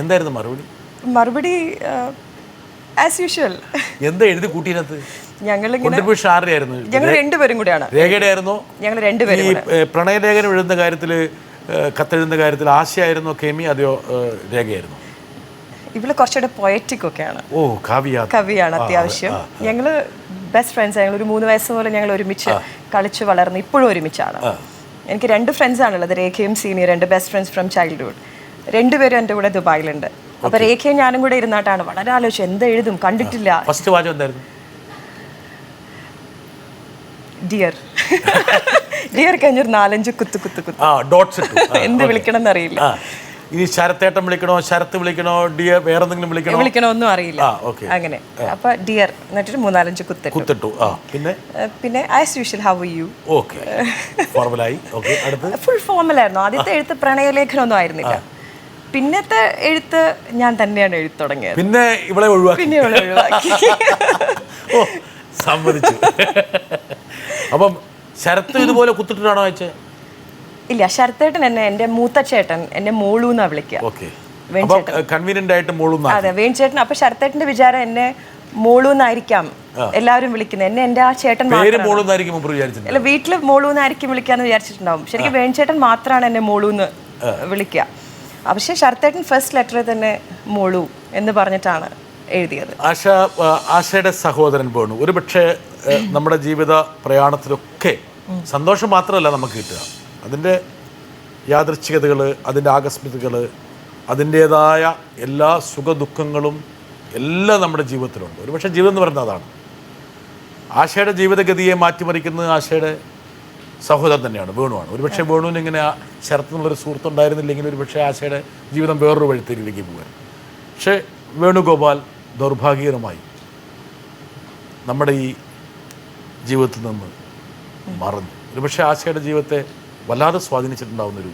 എന്തായിരുന്നു മറുപടി? As usual. എന്താ എഴുതി കൂട്ടിനകത്ത്? ഞങ്ങൾ രണ്ടുപേരും കൂടെയാണ്. രേഖയുടെ ആയിരുന്നോ? ഞങ്ങൾ രണ്ടുപേരും. പ്രണയലേഖനം എഴുതുന്ന കാര്യത്തിൽ, കത്തെഴുതുന്ന കാര്യത്തിൽ ആശയായിരുന്നോ കേമി, അതെയോ രേഖയായിരുന്നു? ഇവള് കുറച്ചുകൂടെ പൊയറ്റിക് ഒക്കെയാണ്. ഓ, കവിയാണ് അത്യാവശ്യം. ഞങ്ങള് ബെസ്റ്റ് ഫ്രണ്ട്സ്. ഞങ്ങൾ ഒരു 3 വയസ്സ് പോലെ ഞങ്ങൾ ഒരുമിച്ച് കളിച്ച് വളർന്ന് ഇപ്പോഴും ഒരുമിച്ചാണ്. എനിക്ക് 2 ഫ്രണ്ട്സ് ആണുള്ളത്, രേഖയും senior, 2 best friends from childhood. രണ്ടുപേരും എൻ്റെ കൂടെ ദുബായിലുണ്ട്. അപ്പൊ രേഖയും ഞാനും കൂടെ ഇരുന്നിട്ടാണ് വളരെ ആലോചിച്ചു എന്ത് എഴുതും, കണ്ടിട്ടില്ല. ഫസ്റ്റ് വാചകം എന്തായിരുന്നു? ഡിയർ. ഡിയർ കഴിഞ്ഞൊരു 4-5 കുത്ത് എന്ത് വിളിക്കണം എന്നറിയില്ല. ഇനി ശരത്തേട്ടൻ വിളിക്കണോ, ശരത്ത് വിളിക്കണോ, ഡിയർ വേറെ എന്തെങ്കിലും വിളിക്കണോ ഒന്നും അറിയില്ല. അങ്ങനെ അപ്പൊ ഡിയർ എന്നിട്ട് 3-4 കുത്തിട്ടു. പിന്നെ as usual how you. Full ഫോർമലായിരുന്നു. ആദ്യത്തെ എഴുത്ത് പ്രണയലേഖനമൊന്നും ആയിരുന്നില്ല. പിന്നത്തെ എഴുത്ത് ഞാൻ തന്നെയാണ് എഴുതി തുടങ്ങിയത്. പിന്നെ ഇവളെ ഒഴിവാക്കി. പിന്നെ ഇവിടെ ഒഴിവാക്കി. ഓ, സമ്മതിച്ചു. അപ്പം ശരത്ത് ഇതുപോലെ കുത്തിട്ടാണോ അയച്ചത്? ഇല്ല, ശരത്തേട്ടൻ എന്നെ, എൻ്റെ മൂത്ത ചേട്ടൻ എന്നെ മോളു എന്നാ വിളിക്കുക. ഓക്കെ, കൺവീനിയന്റ് ആയിട്ട് മോളൂന്ന്. അതെ, വേണിച്ചേട്ടൻ. അപ്പൊ ശരത്തേട്ടന്റെ വിചാരം എന്നെ മോളു എന്നായിരിക്കാം എല്ലാവരും വിളിക്കുന്നത്. എന്നെ എൻ്റെ ആ ചേട്ടൻ അല്ല, വീട്ടില് മോളു എന്നായിരിക്കും വിളിക്കാന്ന് വിചാരിച്ചിട്ടുണ്ടാവും. ശരിക്കും വേണിച്ചേട്ടൻ മാത്രമാണ് എന്നെ മോളു എന്ന് വിളിക്കുക. പക്ഷേ ശരത്തേട്ടൻ ഫസ്റ്റ് ലെറ്ററിൽ തന്നെ മോളു എന്ന് പറഞ്ഞിട്ടാണ് എഴുതിയത്. ആശയുടെ സഹോദരൻ വേണു ഒരു പക്ഷേ നമ്മുടെ ജീവിത പ്രയാണത്തിലൊക്കെ സന്തോഷം മാത്രമല്ല നമുക്ക് കിട്ടുക, അതിൻ്റെ യാദൃച്ഛികതകൾ, അതിൻ്റെ ആകസ്മികതകൾ, അതിൻ്റേതായ എല്ലാ സുഖദുഃഖങ്ങളും എല്ലാം നമ്മുടെ ജീവിതത്തിലുണ്ട്. ഒരു പക്ഷേ ജീവിതം എന്ന് പറയുന്നത് അതാണ്. ആശയുടെ ജീവിതഗതിയെ മാറ്റിമറിക്കുന്നത് ആശയുടെ സഹോദരൻ തന്നെയാണ്, വേണുവാണ്. ഒരുപക്ഷെ വേണുവിന് ഇങ്ങനെ ശരത്ത് എന്നുള്ളൊരു സുഹൃത്തുണ്ടായിരുന്നില്ലെങ്കിൽ ഒരു പക്ഷേ ആശയുടെ ജീവിതം വേറൊരു വഴിത്തിരിയിലേക്ക് പോകാൻ. പക്ഷേ വേണുഗോപാൽ ദൗർഭാഗ്യകരമായി നമ്മുടെ ഈ ജീവിതത്തിൽ നിന്ന് മറഞ്ഞു. ഒരുപക്ഷെ ആശയുടെ ജീവിതത്തെ വല്ലാതെ സ്വാധീനിച്ചിട്ടുണ്ടാവുന്നൊരു,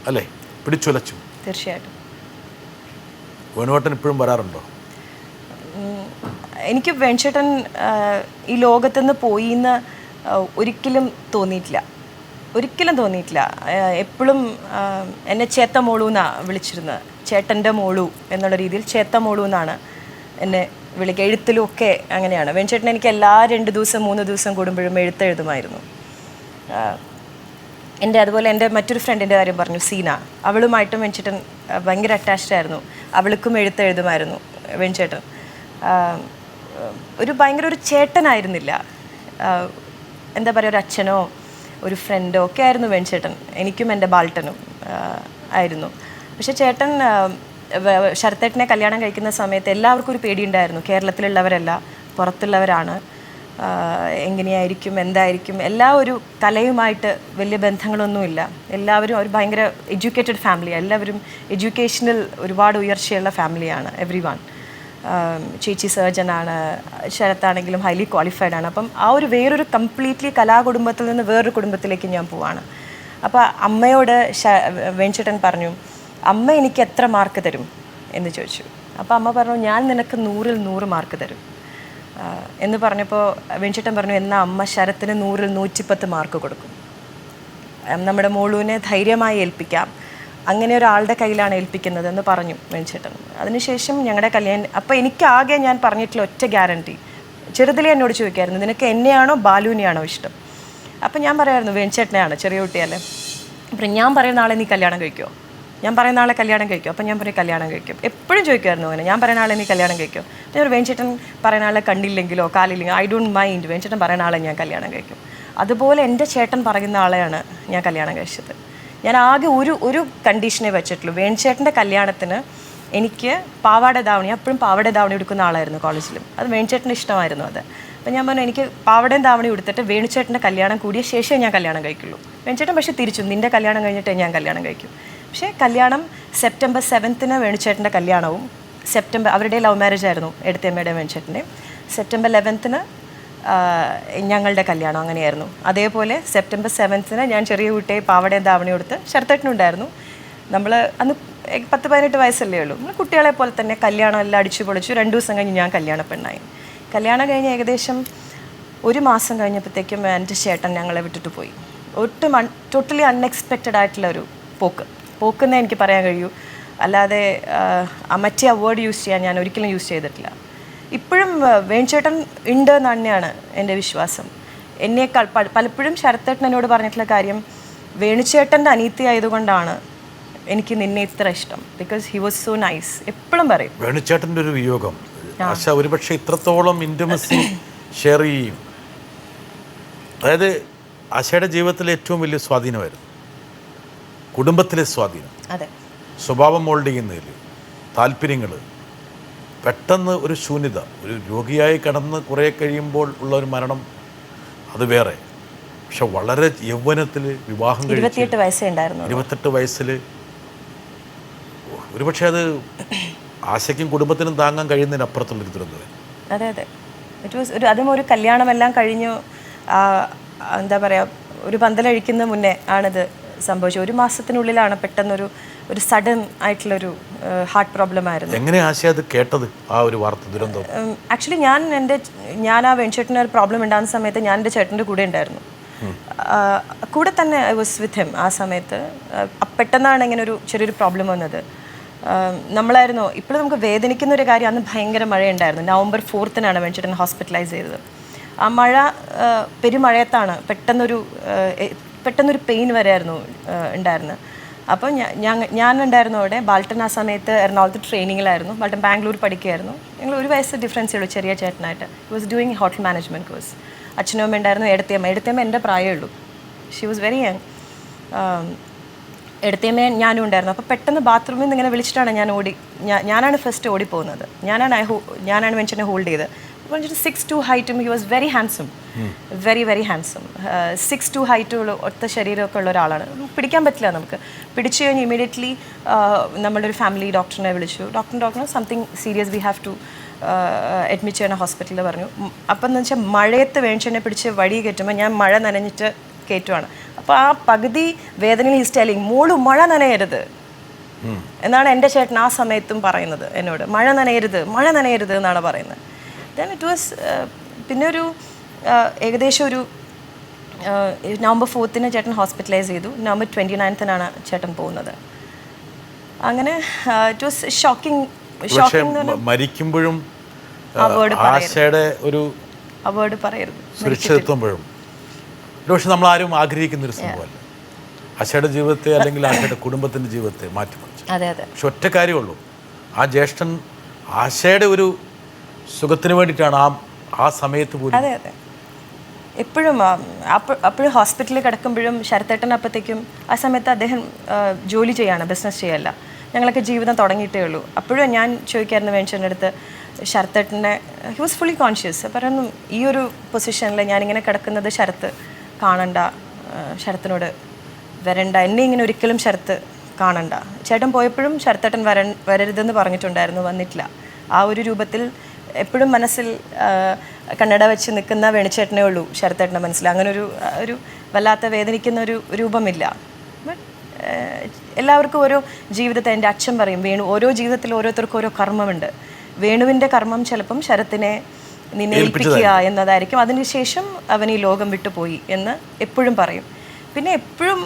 അല്ലേ, പിടിച്ചുലച്ചു. തീർച്ചയായിട്ടും. വേണുവേട്ടൻ ഇപ്പോഴും വരാറുണ്ടോ? എനിക്ക് വേണിച്ചേട്ടൻ ഈ ലോകത്തുനിന്ന് പോയി എന്ന് ഒരിക്കലും തോന്നിയിട്ടില്ല. എപ്പോഴും എന്നെ ചേത്ത മോളു എന്നാണ് വിളിച്ചിരുന്നത്. ചേട്ടൻ്റെ മോളു എന്നുള്ള രീതിയിൽ ചേത്ത മോളു എന്നാണ് എന്നെ വിളിക്കുക. എഴുത്തിലും ഒക്കെ അങ്ങനെയാണ്. വേണിച്ചേട്ടൻ എനിക്ക് എല്ലാ 2 ദിവസം 3 ദിവസം കൂടുമ്പോഴും എഴുതുമായിരുന്നു. അതുപോലെ എൻ്റെ മറ്റൊരു ഫ്രണ്ടിൻ്റെ കാര്യം പറഞ്ഞു, സീന. അവളുമായിട്ടും വേണിച്ചേട്ടൻ ഭയങ്കര അറ്റാച്ച്ഡ് ആയിരുന്നു. അവൾക്കും എഴുതുമായിരുന്നു വേണിച്ചേട്ടൻ. ഭയങ്കര ഒരു ചേട്ടനായിരുന്നില്ല, എന്താ പറയുക, ഒരു അച്ഛനോ ഒരു ഫ്രണ്ടോ ഒക്കെ ആയിരുന്നു വേണിച്ചേട്ടൻ. എനിക്കും എൻ്റെ ബാൾട്ടനും ആയിരുന്നു. പക്ഷെ ചേട്ടൻ ശരത്തേട്ടനെ കല്യാണം കഴിക്കുന്ന സമയത്ത് എല്ലാവർക്കും ഒരു പേടിയുണ്ടായിരുന്നു. കേരളത്തിലുള്ളവരല്ല, പുറത്തുള്ളവരാണ്, എങ്ങനെയായിരിക്കും, എന്തായിരിക്കും, ഒരു കലയുമായിട്ട് വലിയ ബന്ധങ്ങളൊന്നുമില്ല. എല്ലാവരും ഒരു ഭയങ്കര എഡ്യൂക്കേറ്റഡ് ഫാമിലിയാണ്. എല്ലാവരും എഡ്യൂക്കേഷനിൽ ഒരുപാട് ഉയർച്ചയുള്ള ഫാമിലിയാണ് എവ്രി വൺ. ചേച്ചി സർജനാണ്, ശരത്താണെങ്കിലും ഹൈലി ക്വാളിഫൈഡ് ആണ്. അപ്പം വേറൊരു കംപ്ലീറ്റ്ലി കലാകുടുംബത്തിൽ നിന്ന് വേറൊരു കുടുംബത്തിലേക്ക് ഞാൻ പോവാണ്. അപ്പോൾ അമ്മയോട് വേണിച്ചേട്ടൻ പറഞ്ഞു, അമ്മ എനിക്ക് എത്ര മാർക്ക് തരും എന്ന് ചോദിച്ചു. അപ്പോൾ അമ്മ പറഞ്ഞു, ഞാൻ നിനക്ക് 100-ൽ 100 മാർക്ക് തരും എന്ന് പറഞ്ഞപ്പോൾ വേണിച്ചേട്ടൻ പറഞ്ഞു, എന്നാൽ അമ്മ ശരത്തിന് 100-ൽ 110 മാർക്ക് കൊടുക്കും. നമ്മുടെ മോളുവിനെ ധൈര്യമായി ഏൽപ്പിക്കാം, അങ്ങനെ ഒരാളുടെ കയ്യിലാണ് ഏൽപ്പിക്കുന്നതെന്ന് പറഞ്ഞു വേണിച്ചേട്ടൻ. അതിനുശേഷം ഞങ്ങളുടെ കല്യാണം. അപ്പോൾ എനിക്കാകെ ഞാൻ പറഞ്ഞിട്ടുള്ള ഒറ്റ ഗ്യാരണ്ടി, ചെറുതിലേ എന്നോട് ചോദിക്കായിരുന്നു, നിനക്ക് എന്നെയാണോ ബാലുവിനെയാണോ ഇഷ്ടം? അപ്പം ഞാൻ പറയായിരുന്നു വേണിച്ചേട്ടനെയാണ്, ചെറിയ കുട്ടിയല്ലേ. അപ്പം ഞാൻ പറയുന്ന ആളെ നീ കല്യാണം കഴിക്കുമോ? ഞാൻ പറയുന്ന ആളെ കല്യാണം കഴിക്കും. അപ്പം ഞാൻ പറയും കല്യാണം കഴിക്കും. എപ്പോഴും ചോദിക്കുമായിരുന്നു അങ്ങനെ, ഞാൻ പറയുന്ന ആളെ നീ കല്യാണം കഴിക്കും. ഞാൻ ഒരു വേണിച്ചേട്ടൻ പറയുന്ന ആളെ കണ്ടില്ലെങ്കിലോ കാലില്ലെങ്കിലോ ഐ ഡോണ്ട് മൈൻഡ്, വേണിച്ചേട്ടൻ പറയുന്ന ആളെ ഞാൻ കല്യാണം കഴിക്കും. അതുപോലെ എൻ്റെ ചേട്ടൻ പറയുന്ന ആളെയാണ് ഞാൻ കല്യാണം കഴിച്ചത്. ഞാൻ ആകെ ഒരു കണ്ടീഷനെ വെച്ചിട്ടുള്ളൂ. വേണിച്ചേട്ടൻ്റെ കല്യാണത്തിന് എനിക്ക് പാവാട ധാവണി, അപ്പോഴും പാവാട ധാവണി എടുക്കുന്ന ആളായിരുന്നു കോളേജിലും. അത് വേണിച്ചേട്ടന് ഇഷ്ടമായിരുന്നു അത്. അപ്പം ഞാൻ പറഞ്ഞു, എനിക്ക് പാവടയും ധാവണി എടുത്തിട്ട് വേണിച്ചേട്ടൻ്റെ കല്യാണം കൂടിയ ശേഷമേ ഞാൻ കല്യാണം കഴിക്കുള്ളൂ. വേണിച്ചേട്ടൻ പക്ഷേ തിരിച്ചു, നിൻ്റെ കല്യാണം കഴിഞ്ഞിട്ടേ ഞാൻ കല്യാണം കഴിക്കും. പക്ഷേ കല്യാണം സെപ്റ്റംബർ 7 വേണിച്ചേട്ടൻ്റെ കല്യാണവും, അവരുടെ ലവ് മാരേജ് ആയിരുന്നു എടുത്തമ്മയുടെ വേണിച്ചേട്ടൻ്റെയും. സെപ്റ്റംബർ 11 ഞങ്ങളുടെ കല്യാണം അങ്ങനെയായിരുന്നു. അതേപോലെ സെപ്റ്റംബർ 7 ഞാൻ ചെറിയ കുട്ടിയെ പാവടയും ധാവണയും എടുത്ത് ശരത്തേട്ടനുണ്ടായിരുന്നു. നമ്മൾ അന്ന് 10-18 വയസ്സല്ലേ ഉള്ളൂ. നമ്മൾ കുട്ടികളെ പോലെ തന്നെ കല്യാണം എല്ലാം അടിച്ചു പൊളിച്ചു. 2 ദിവസം കഴിഞ്ഞ് ഞാൻ കല്യാണ പെണ്ണായി. കല്യാണം കഴിഞ്ഞ് ഏകദേശം 1 മാസം കഴിഞ്ഞപ്പോഴത്തേക്കും എൻ്റെ ചേട്ടൻ ഞങ്ങളെ വിട്ടിട്ട് പോയി. ടോട്ടലി അൺഎക്സ്പെക്റ്റഡ് ആയിട്ടുള്ള ഒരു പോക്കെന്നേ എനിക്ക് പറയാൻ കഴിയൂ. അല്ലാതെ മറ്റേ ആ വേർഡ് യൂസ് ചെയ്യാൻ ഞാൻ ഒരിക്കലും യൂസ് ചെയ്തിട്ടില്ല. ഇപ്പോഴും വേണിച്ചേട്ടൻ ഉണ്ട് എന്ന് തന്നെയാണ് എൻ്റെ വിശ്വാസം. എന്നേക്കാൾ പലപ്പോഴും ശരത്തേട്ടൻ എന്നോട് പറഞ്ഞിട്ടുള്ള കാര്യം, വേണിച്ചേട്ടൻ്റെ അനീതി ആയതുകൊണ്ടാണ് എനിക്ക് നിന്നെ ഇത്ര ഇഷ്ടം, because he was so nice. എപ്പോഴും പറയും വേണിച്ചേട്ടൻ്റെ ഒരു വിയോഗം ആശ ഒരുപക്ഷെ ഇത്രത്തോളം ഇൻറ്റിമസി ഷെയർ ചെയ്യും. അതായത് ആശയുടെ ജീവിതത്തിലെ ഏറ്റവും വലിയ സ്വാധീനമായിരുന്നു കുടുംബത്തിലെ സ്വാധീനം. അതെ, സ്വഭാവം മോൾഡ് ചെയ്യുന്നതിൽ, താല്പര്യങ്ങൾ, പെട്ടെന്ന് ഒരു ശൂന്യത, ഒരു രോഗിയായി കടന്ന് കുറേ കഴിയുമ്പോൾ ഉള്ള ഒരു മരണം, അത് വേറെ. പക്ഷെ വളരെ യൗവനത്തിൽ വിവാഹം കഴിച്ച് 28 വയസ്സേ ഉണ്ടായിരുന്നു. 28 വയസ്സിൽ ഒരുപക്ഷെ അത് ആശയ്ക്കും കുടുംബത്തിനും താങ്ങാൻ കഴിയുന്നതിനപ്പുറത്തുള്ളൊരു ദുരന്തം. അതെ, ഇറ്റ് വാസ് അതും ഒരു കല്യാണമെല്ലാം കഴിഞ്ഞു, എന്താ പറയുക, ഒരു പന്തലഴിക്കുന്ന മുന്നേ ആണിത് സംഭവിച്ചത്. 1 മാസത്തിനുള്ളിലാണ് പെട്ടെന്നൊരു സഡൻ ആയിട്ടുള്ളൊരു ഹാർട്ട് പ്രോബ്ലം ആയിരുന്നു. എങ്ങനെ ആശയ അത് കേട്ടത് ആ ഒരു വാർത്ത ദുരന്തം? ആക്ച്വലി ഞാൻ ആ വേണിച്ചേട്ടന് ഒരു പ്രോബ്ലം ഉണ്ടാകുന്ന സമയത്ത് ഞാൻ എൻ്റെ ചേട്ടൻ്റെ കൂടെ ഉണ്ടായിരുന്നു. കൂടെ തന്നെ ഐ വാസ് വിത്ത് ഹിം ആ സമയത്ത്. പെട്ടെന്നാണ് ഇങ്ങനെ ഒരു ചെറിയൊരു പ്രോബ്ലം വന്നത്. നമ്മളായിരുന്നു ഇപ്പോഴും നമുക്ക് വേദനിക്കുന്ന ഒരു കാര്യം, അന്ന് ഭയങ്കര മഴയുണ്ടായിരുന്നു. November 4th വേണിച്ചേട്ടൻ ഹോസ്പിറ്റലൈസ് ചെയ്തത്. ആ മഴ പെരുമഴയത്താണ് പെട്ടെന്നൊരു പെയിൻ വരെയായിരുന്നു ഉണ്ടായിരുന്നത്. അപ്പോൾ ഞാൻ ഉണ്ടായിരുന്നു അവിടെ. ബാൽട്ടൻ ആ സമയത്ത് എറണാകുളത്ത് ട്രെയിനിങ്ങിലായിരുന്നു. ബാൽട്ടൻ ബാംഗ്ലൂർ പഠിക്കുകയായിരുന്നു. ഞങ്ങൾ 1 വയസ്സ് ഡിഫറൻസേ ഉള്ളൂ ചെറിയ ചേട്ടനായിട്ട്. He was doing hotel management course. അച്ഛനും അമ്മ ഉണ്ടായിരുന്നു. എടുത്തയമ്മ എൻ്റെ പ്രായമേ ഉള്ളൂ. She was very young. എടുത്തയമ്മ ഞാനും ഉണ്ടായിരുന്നു. അപ്പോൾ പെട്ടെന്ന് ബാത്റൂമിൽ നിന്ന് ഇങ്ങനെ വിളിച്ചിട്ടാണ് ഞാനാണ് ഫസ്റ്റ് ഓടിപ്പോകുന്നത്. ഞാനാണ് വെഞ്ചിനെ ഹോൾഡ് ചെയ്ത്. 6'2" ഹൈറ്റും he was very handsome, very very handsome. 6'2" ഹൈറ്റുള്ള ഒത്ത ശരീരമൊക്കെ ഉള്ള ഒരാളാണ്. പിടിക്കാൻ പറ്റില്ല നമുക്ക്. പിടിച്ചു കഴിഞ്ഞ് ഇമീഡിയറ്റ്ലി നമ്മളൊരു ഫാമിലി ഡോക്ടറിനെ വിളിച്ചു. Doctor something serious, we have to admit ചെയ്യണം ഹോസ്പിറ്റലിൽ പറഞ്ഞു. അപ്പം എന്ന് വെച്ചാൽ മഴയത്ത് വേണിച്ചെന്നെ പിടിച്ച് വഴി കയറ്റുമ്പോൾ ഞാൻ മഴ നനഞ്ഞിട്ട് കയറ്റുവാണ്. അപ്പോൾ ആ പകുതി വേദനയിൽ ഈസ് ടെല്ലിങ്, മോള് മഴ നനയരുത് എന്നാണ് എൻ്റെ ചേട്ടൻ ആ സമയത്തും പറയുന്നത് എന്നോട്. മഴ നനയരുത് എന്നാണ് പറയുന്നത്. ദെൻ ഇറ്റ് വാസ് പിന്നെ ഏകദേശം ഒരു November 4th ചേട്ടൻ ഹോസ്പിറ്റലൈസ് ചെയ്തു. November 29th ചേട്ടൻ പോകുന്നത്. അങ്ങനെ ഇറ്റ് വാസ് ഷോക്കിംഗ്. മരിക്കുമ്പോഴും ആശയുടെ ഒരു അവേർഡ് പറയരുത്, സുരക്ഷിതത്വമ്പോഴും പക്ഷെ നമ്മൾ ആരും ആഗ്രഹിക്കുന്ന ഒരു സംഭവമല്ല ആശയുടെ ജീവിതത്തെ അല്ലെങ്കിൽ ആശയുടെ കുടുംബത്തിൻ്റെ ജീവിതത്തെ മാറ്റിമറിച്ചു. അതെ അതെ. പക്ഷെ ഒറ്റ കാര്യമുള്ളൂ, ആ ജ്യേഷ്ഠൻ ആശയുടെ ഒരു സുഖത്തിന് വേണ്ടിയിട്ടാണ് ആ സമയത്ത് പോലും. അതെ അതെ. അപ്പോഴും ഹോസ്പിറ്റലിൽ കിടക്കുമ്പോഴും ശരത്തേട്ടൻ അപ്പോഴത്തേക്കും ആ സമയത്ത് അദ്ദേഹം ജോലി ചെയ്യാണ്, ബിസിനസ് ചെയ്യല്ല. ഞങ്ങളൊക്കെ ജീവിതം തുടങ്ങിയിട്ടേ ഉള്ളൂ. അപ്പോഴും ഞാൻ ചോദിക്കായിരുന്നു വേണിച്ചേട്ടൻ്റെ അടുത്ത്, ശരത്തേട്ടനെ ഹി വാസ് ഫുള്ളി കോൺഷ്യസ്. പറയുന്നു ഈ ഒരു പൊസിഷനിൽ ഞാനിങ്ങനെ കിടക്കുന്നത് ശരത്ത് കാണണ്ട, ശരത്തിനോട് വരണ്ട, എന്നെ ഇങ്ങനെ ഒരിക്കലും ശരത്ത് കാണണ്ട. ചേട്ടൻ പോയപ്പോഴും ശരത്തേട്ടൻ വരരുതെന്ന് പറഞ്ഞിട്ടുണ്ടായിരുന്നു, വന്നിട്ടില്ല. ആ ഒരു രൂപത്തിൽ എപ്പോഴും മനസ്സിൽ കണ്ണട വെച്ച് നിൽക്കുന്ന വേണിച്ചേട്ടനേ ഉള്ളൂ ശരത്തേട്ടൻ്റെ മനസ്സിൽ. അങ്ങനെ ഒരു വല്ലാത്ത വേദനിക്കുന്ന ഒരു രൂപമില്ല. ബട്ട് എല്ലാവർക്കും ഓരോ ജീവിതത്തെ, എൻ്റെ അച്ഛൻ പറയും, ഓരോ ജീവിതത്തിൽ ഓരോരുത്തർക്കും ഓരോ കർമ്മമുണ്ട്. വേണുവിൻ്റെ കർമ്മം ചിലപ്പം ശരത്തിനെ നിന്നെ ഏൽപ്പിക്കുക എന്നതായിരിക്കും. അതിനുശേഷം അവൻ ഈ ലോകം വിട്ടുപോയി എന്ന് എപ്പോഴും പറയും. പിന്നെ എപ്പോഴും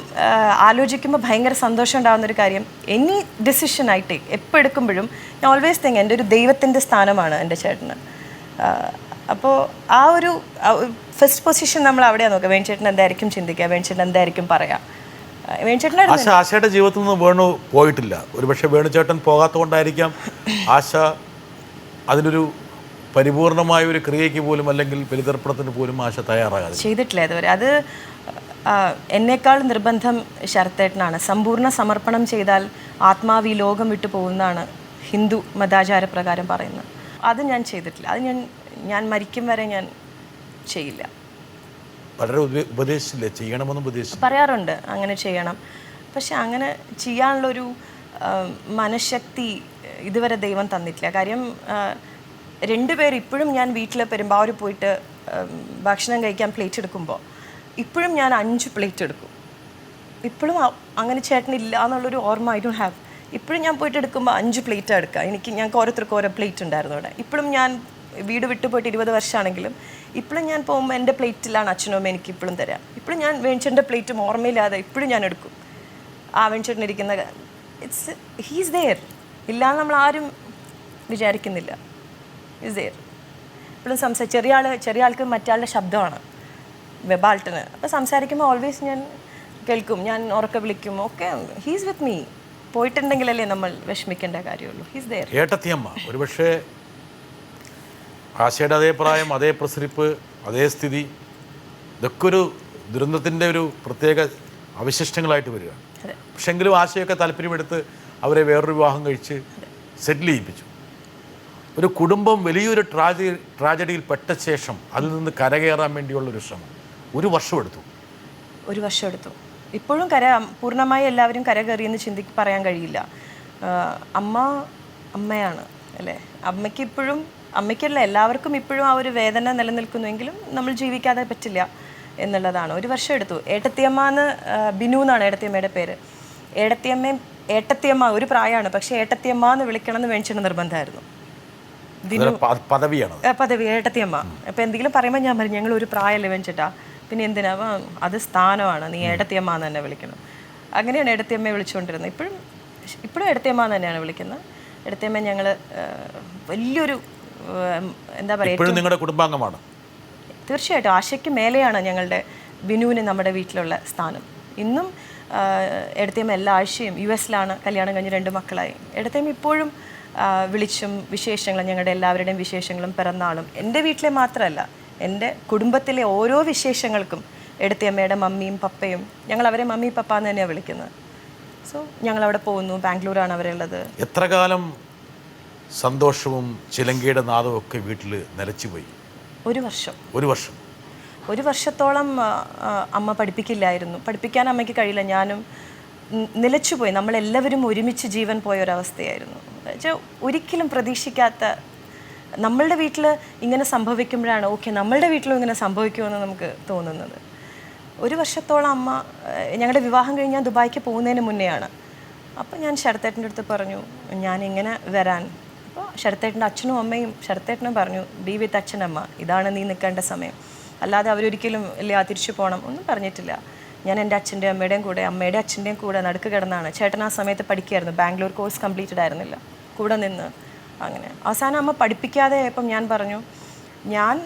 ആലോചിക്കുമ്പോൾ ഭയങ്കര സന്തോഷം ഉണ്ടാകുന്നൊരു കാര്യം, എനി ഡിസിഷൻ ആയിട്ട് എപ്പോൾ എടുക്കുമ്പോഴും ഞാൻ ഓൾവേസ് തിങ്ക് എൻ്റെ ഒരു ദൈവത്തിൻ്റെ സ്ഥാനമാണ് എൻ്റെ ചേട്ടന്. അപ്പോൾ ആ ഒരു ഫസ്റ്റ് പൊസിഷൻ നമ്മൾ അവിടെയാണ് നോക്കുക. വേണിച്ചേട്ടൻ എന്തായിരിക്കും ചിന്തിക്കുക, വേണിച്ചേട്ടൻ എന്തായിരിക്കും പറയാം. വേണിച്ചേട്ടൻ്റെ ആശയുടെ ജീവിതത്തിൽ നിന്ന് വേണു പോയിട്ടില്ല. ഒരു പക്ഷേ വേണുചേട്ടൻ പോകാത്തതുകൊണ്ടായിരിക്കാം ആശ അതിനൊരു പരിപൂർണമായ ഒരു ക്രിയയ്ക്ക് പോലും അല്ലെങ്കിൽ ബലിതർപ്പണത്തിന് പോലും ആശ തയ്യാറാകാതെ ചെയ്തിട്ടില്ല ഇതുവരെ. അത് എന്നേക്കാൾ നിർബന്ധം ശരത്തേട്ടനാണ്. സമ്പൂർണ്ണ സമർപ്പണം ചെയ്താൽ ആത്മാവ് ഈ ലോകം വിട്ടു പോകുന്നതാണ് ഹിന്ദു മതാചാരപ്രകാരം പറയുന്നത്. അത് ഞാൻ ചെയ്തിട്ടില്ല. അത് ഞാൻ മരിക്കും വരെ ഞാൻ ചെയ്യില്ല. വളരെ ഉപദേശിച്ചില്ലേ, ചെയ്യണമെന്ന് ഉപദേശിച്ചു പറയാറുണ്ട് അങ്ങനെ ചെയ്യണം. പക്ഷെ അങ്ങനെ ചെയ്യാനുള്ളൊരു മനഃശക്തി ഇതുവരെ ദൈവം തന്നിട്ടില്ല. കാര്യം രണ്ടുപേർ ഇപ്പോഴും ഞാൻ വീട്ടിൽ പെരുമ്പാവൂർ പോയിട്ട് ഭക്ഷണം കഴിക്കാൻ പ്ലേറ്റ് എടുക്കുമ്പോൾ ഇപ്പോഴും ഞാൻ 5 പ്ലേറ്റ് എടുക്കും. ഇപ്പോഴും അങ്ങനെ ചേട്ടനില്ല എന്നുള്ളൊരു ഓർമ്മ ഐ ഡോണ്ട് ഹാവ്. ഇപ്പോഴും ഞാൻ പോയിട്ട് എടുക്കുമ്പോൾ 5 പ്ലേറ്റ് എടുക്കുക. ഞങ്ങൾക്ക് ഓരോരുത്തർക്കും ഓരോ പ്ലേറ്റ് ഉണ്ടായിരുന്നു അവിടെ. ഇപ്പോഴും ഞാൻ വീട് വിട്ടു പോയിട്ട് 20 വർഷമാണെങ്കിലും ഇപ്പോഴും ഞാൻ പോകുമ്പോൾ എൻ്റെ പ്ലേറ്റിലാണ് അച്ഛനും അമ്മ എനിക്ക് ഇപ്പോഴും തരാം. ഇപ്പോഴും ഞാൻ വേണിച്ചേട്ടൻ്റെ പ്ലേറ്റും ഓർമ്മയില്ലാതെ ഇപ്പോഴും ഞാൻ എടുക്കും. ആ വേണിച്ചേട്ടൻ ഇരിക്കുന്ന ഇറ്റ്സ് ഹീസ് ദെയർ. ഇല്ലാന്ന് നമ്മൾ ആരും വിചാരിക്കുന്നില്ല. Is there. ഇപ്പോഴും ചെറിയ ആൾക്ക് മറ്റാളുടെ ശബ്ദമാണ് ബാൾട്ടന്. അപ്പോൾ സംസാരിക്കുമ്പോൾ ഓൾവേസ് ഞാൻ കേൾക്കും, ഞാൻ ഉറക്കെ വിളിക്കും, ഓക്കെ ഹീസ് വിത്ത് മീ. പോയിട്ടുണ്ടെങ്കിലല്ലേ നമ്മൾ വിഷമിക്കേണ്ട കാര്യമുള്ളൂ. He's there. ഏട്ടത്തിയമ്മ ഒരുപക്ഷെ ആശയുടെ അതേ പ്രായം, അതേ പ്രസരിപ്പ്, അതേ സ്ഥിതി, ഇതൊക്കെ ഒരു ദുരന്തത്തിൻ്റെ ഒരു പ്രത്യേക അവശിഷ്ടങ്ങളായിട്ട് വരികയാണ്. പക്ഷെങ്കിലും ആശയൊക്കെ താല്പര്യമെടുത്ത് അവരെ വേറൊരു വിവാഹം കഴിച്ച് സെറ്റിൽ ചെയ്യിപ്പിച്ചു. ഒരു കുടുംബം വലിയൊരു ട്രാജഡിയിൽ പെട്ട ശേഷം അതിൽ നിന്ന് കരകയറാൻ വേണ്ടിയുള്ളൊരു ശ്രമം 1 വർഷം എടുത്തു. 1 വർഷം എടുത്തു. ഇപ്പോഴും പൂർണ്ണമായി എല്ലാവരും കരകയറിയെന്ന് പറയാൻ കഴിയില്ല. അമ്മയാണ് അല്ലേ. അമ്മയ്ക്കല്ല, എല്ലാവർക്കും ഇപ്പോഴും ആ ഒരു വേദന നിലനിൽക്കുന്നുവെങ്കിലും നമ്മൾ ജീവിക്കാതെ പറ്റില്ല. എന്നുള്ളതാണ്. ഒരു വർഷം എടുത്തു. ഏട്ടത്തിയമ്മന്ന് ബിനു എന്നാണ് ഏട്ടത്തിയമ്മയുടെ പേര്. ഏട്ടത്തിയമ്മ ഒരു പ്രായമാണ്, പക്ഷേ ഏട്ടത്തിയമ്മ എന്ന് വിളിക്കണം എന്ന് വേണിച്ചിട്ട് നിർബന്ധമായിരുന്നു. പദവിയാണ്, പദവി ഏട്ടത്തിയമ്മ. അപ്പം എന്തെങ്കിലും പറയുമ്പോൾ ഞാൻ പറയും ഞങ്ങൾ ഒരു പ്രായമല്ലേ വെച്ചിട്ടാ, പിന്നെ എന്തിനാ, അത് സ്ഥാനമാണ്, നീ ഏട്ടത്തിയമ്മ എന്ന് തന്നെ വിളിക്കണം. അങ്ങനെയാണ് ഏട്ടത്തിയമ്മയെ വിളിച്ചുകൊണ്ടിരുന്നത്. ഇപ്പോഴും ഏട്ടത്തിയമ്മ എന്ന് തന്നെയാണ് വിളിക്കുന്നത്. ഏട്ടത്തിയമ്മ ഞങ്ങൾ വലിയൊരു എന്താ പറയുക, നിങ്ങളുടെ കുടുംബാംഗമാണ്. തീർച്ചയായിട്ടും ആശയ്ക്ക് മേലെയാണ് ഞങ്ങളുടെ ബിനുവിന് നമ്മുടെ വീട്ടിലുള്ള സ്ഥാനം. ഇന്നും ഏട്ടത്തിയമ്മ എല്ലാ ആഴ്ചയും US-ലാണ്, കല്യാണം കഴിഞ്ഞ് 2 മക്കളായി. ഏട്ടത്തിയമ്മ ഇപ്പോഴും വിളിച്ചും വിശേഷങ്ങളും, ഞങ്ങളുടെ എല്ലാവരുടെയും വിശേഷങ്ങളും പിറന്നാളും, എൻ്റെ വീട്ടിലെ മാത്രമല്ല എൻ്റെ കുടുംബത്തിലെ ഓരോ വിശേഷങ്ങൾക്കും ഏട്ടത്തിയമ്മയുടെ മമ്മിയും പപ്പയും, ഞങ്ങൾ അവരെ മമ്മി പപ്പ എന്ന് തന്നെയാണ് വിളിക്കുന്നത്. സോ ഞങ്ങളവിടെ പോകുന്നു. ബാംഗ്ലൂരാണ് അവരുള്ളത്. എത്ര കാലം സന്തോഷവും ചിലങ്കയുടെ നാദവും ഒക്കെ വീട്ടിൽ നിലച്ചുപോയി? ഒരു വർഷത്തോളം അമ്മ പഠിപ്പിക്കില്ലായിരുന്നു. പഠിപ്പിക്കാൻ അമ്മയ്ക്ക് കഴിയില്ല. ഞാനും നിലച്ചുപോയി. നമ്മളെല്ലാവരും ഒരുമിച്ച് ജീവൻ പോയ ഒരവസ്ഥയായിരുന്നു. എന്നുവെച്ചാൽ ഒരിക്കലും പ്രതീക്ഷിക്കാത്ത, നമ്മളുടെ വീട്ടിൽ ഇങ്ങനെ സംഭവിക്കുമ്പോഴാണ് ഓക്കെ നമ്മളുടെ വീട്ടിലും ഇങ്ങനെ സംഭവിക്കുമെന്ന് നമുക്ക് തോന്നുന്നത്. ഒരു വർഷത്തോളം അമ്മ, ഞങ്ങളുടെ വിവാഹം കഴിഞ്ഞ് ഞാൻ ദുബായിക്ക് പോകുന്നതിന് മുന്നെയാണ്. അപ്പോൾ ഞാൻ ശരത്തേട്ടൻ്റെ അടുത്ത് പറഞ്ഞു ഞാനിങ്ങനെ വരാൻ. അപ്പോൾ ശരത്തേട്ടൻ്റെ അച്ഛനും അമ്മയും ശരത്തേട്ടനും പറഞ്ഞു ബി വിത്ത് അച്ഛനമ്മ, ഇതാണ് നീ നിൽക്കേണ്ട സമയം, അല്ലാതെ അവരൊരിക്കലും ഇല്ല തിരിച്ചു പോകണം ഒന്നും പറഞ്ഞിട്ടില്ല. ഞാൻ എൻ്റെ അച്ഛൻ്റെയും അമ്മയുടെയും കൂടെ, അമ്മയുടെ അച്ഛൻ്റെയും കൂടെ നടുക്ക് കിടന്നാണ്. ചേട്ടൻ ആ സമയത്ത് പഠിക്കുകയായിരുന്നു, ബാംഗ്ലൂർ കോഴ്സ് കംപ്ലീറ്റഡ് ആയിരുന്നില്ല, കൂടെ നിന്ന്. അങ്ങനെ അവസാനം അമ്മ പഠിപ്പിക്കാതെ ആയപ്പം ഞാൻ പറഞ്ഞു ഞാൻ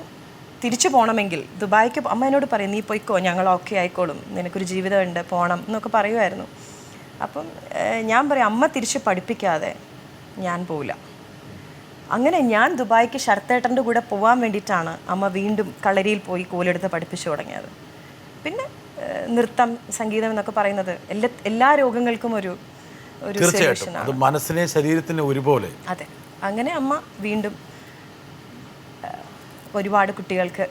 തിരിച്ചു പോകണമെങ്കിൽ ദുബായിക്ക്, അമ്മ എന്നോട് പറയും നീ പോയിക്കോ, ഞങ്ങൾ ഓക്കെ ആയിക്കോളും, നിനക്കൊരു ജീവിതമുണ്ട്, പോകണം എന്നൊക്കെ പറയുമായിരുന്നു. അപ്പം ഞാൻ പറയും അമ്മ തിരിച്ച് പഠിപ്പിക്കാതെ ഞാൻ പോവില്ല. അങ്ങനെ ഞാൻ ദുബായിക്ക് ശരത്തേട്ടൻ്റെ കൂടെ പോകാൻ വേണ്ടിയിട്ടാണ് അമ്മ വീണ്ടും കളരിയിൽ പോയി കോലെടുത്ത് പഠിപ്പിച്ചു തുടങ്ങിയത്. പിന്നെ നൃത്തം, സംഗീതം എന്നൊക്കെ പറയുന്നത് എല്ലാ രോഗങ്ങൾക്കും ഒരു തീർച്ചയായിട്ടും അത് മനസ്സിനെ ശരീരത്തിന് ഒരുപോലെ. അതെ. അങ്ങനെ അമ്മ വീണ്ടും ഒരുപാട് കുട്ടികൾക്ക്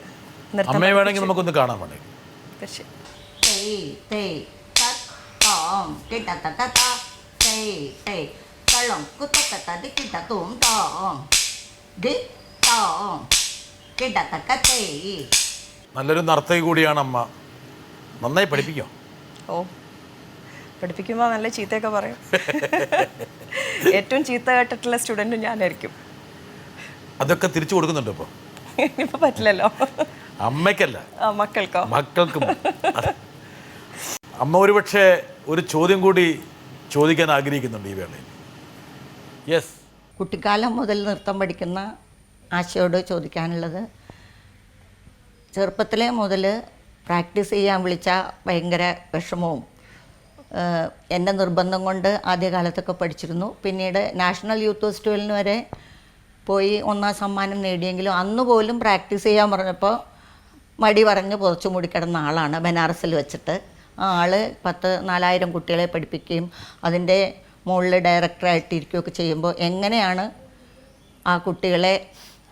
നൃത്തം. അമ്മയെ വേണമെങ്കിൽ നമുക്കൊന്ന് കാണാൻ വേണമെങ്കിൽ. നല്ലൊരു നർത്തകി കൂടിയാണ് അമ്മ. നന്നായി പഠിപ്പിക്കും. ഓ, പഠിപ്പിക്കുമ്പോൾ നല്ല ചീത്തയൊക്കെ പറയും. ഏറ്റവും ചീത്ത കേട്ടിട്ടുള്ള സ്റ്റുഡൻറ്റും ഞാനായിരിക്കും. അതൊക്കെ തിരിച്ചു കൊടുക്കുന്നുണ്ട് ഇപ്പോൾ? ഇപ്പം പറ്റില്ലല്ലോ. അമ്മയ്ക്കല്ല, മക്കൾക്കും. അമ്മ ഒരുപക്ഷെ ഒരു ചോദ്യം കൂടി ചോദിക്കാൻ ആഗ്രഹിക്കുന്നുണ്ട് ഈ വേളയിൽ. യെസ്. കുട്ടിക്കാലം മുതൽ നൃത്തം പഠിക്കുന്ന ആശയോട് ചോദിക്കാനുള്ളത്, ചെറുപ്പത്തിലെ മുതൽ പ്രാക്ടീസ് ചെയ്യാൻ വിളിച്ച ഭയങ്കര വിഷമവും, എൻ്റെ നിർബന്ധം കൊണ്ട് ആദ്യകാലത്തൊക്കെ പഠിച്ചിരുന്നു. പിന്നീട് നാഷണൽ യൂത്ത് ഫെസ്റ്റിവലിന് വരെ പോയി 1ാം സമ്മാനം നേടിയെങ്കിലും അന്ന് പോലും പ്രാക്ടീസ് ചെയ്യാൻ പറഞ്ഞപ്പോൾ മടി പറഞ്ഞ് പുറച്ചു മൂടിക്കിടന്ന ആളാണ് ബനാറസിൽ വെച്ചിട്ട്. ആ ആൾ 4000 കുട്ടികളെ പഠിപ്പിക്കുകയും അതിൻ്റെ മുകളിൽ ഡയറക്ടറായിട്ടിരിക്കുകയൊക്കെ ചെയ്യുമ്പോൾ എങ്ങനെയാണ് ആ കുട്ടികളെ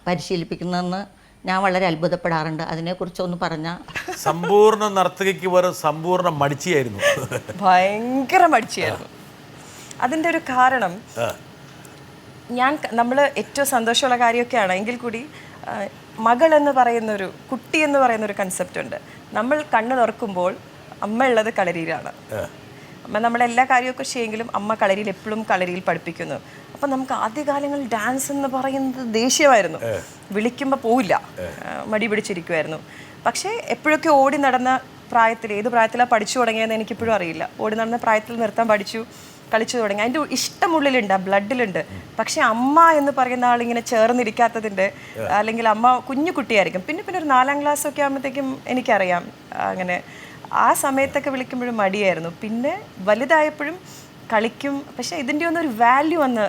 പരിശീലിപ്പിക്കുന്നതെന്ന് ഞാൻ വളരെ അത്ഭുതപ്പെടാറുണ്ട്. അതിനെക്കുറിച്ചൊന്ന് പറഞ്ഞാൽ. സമ്പൂർണ്ണ നർത്തകിക്ക് വെറും സമ്പൂർണ്ണ മടിച്ചിയായിരുന്നു. ഭയങ്കര മടിച്ചിയായിരുന്നു. അതിൻ്റെ ഒരു കാരണം, നമ്മൾ ഏറ്റവും സന്തോഷമുള്ള കാര്യമൊക്കെയാണ് എങ്കിൽ കൂടി മകൾ എന്ന് പറയുന്നൊരു, കുട്ടി എന്ന് പറയുന്നൊരു കൺസെപ്റ്റ് ഉണ്ട്. നമ്മൾ കണ്ണ് തുറക്കുമ്പോൾ അമ്മ ഉള്ളത് കളരിയിലാണ്. അമ്മ നമ്മളെല്ലാ കാര്യമൊക്കെ ചെയ്യുമെങ്കിലും അമ്മ കളരിയിൽ എപ്പോഴും കളരിയിൽ പഠിപ്പിക്കുന്നു. അപ്പം നമുക്ക് ആദ്യകാലങ്ങളിൽ ഡാൻസ് എന്ന് പറയുന്നത് ദേഷ്യമായിരുന്നു. വിളിക്കുമ്പോൾ പോവില്ല, മടി പിടിച്ചിരിക്കുമായിരുന്നു. പക്ഷേ എപ്പോഴൊക്കെ ഓടി നടന്ന പ്രായത്തിൽ, ഏത് പ്രായത്തിലാണ് പഠിച്ചു തുടങ്ങിയതെന്ന് എനിക്കിപ്പോഴും അറിയില്ല. ഓടി നടന്ന പ്രായത്തിൽ നൃത്തം കളിച്ചു തുടങ്ങി. അതിൻ്റെ ഇഷ്ടമുള്ളിലുണ്ട്, ബ്ലഡിലുണ്ട്. പക്ഷേ അമ്മ എന്ന് പറയുന്ന ആളിങ്ങനെ ചേർന്നിരിക്കാത്തതിൻ്റെ, അല്ലെങ്കിൽ അമ്മ കുഞ്ഞു കുട്ടിയായിരിക്കും. പിന്നെ ഒരു 4ാം ക്ലാസ്സൊക്കെ ആകുമ്പോഴത്തേക്കും എനിക്കറിയാം. അങ്ങനെ ആ സമയത്തൊക്കെ വിളിക്കുമ്പോഴും മടിയായിരുന്നു. പിന്നെ വലുതായപ്പോഴും കളിക്കും. പക്ഷേ ഇതിൻ്റെ ഒന്നും ഒരു വാല്യൂ അന്ന്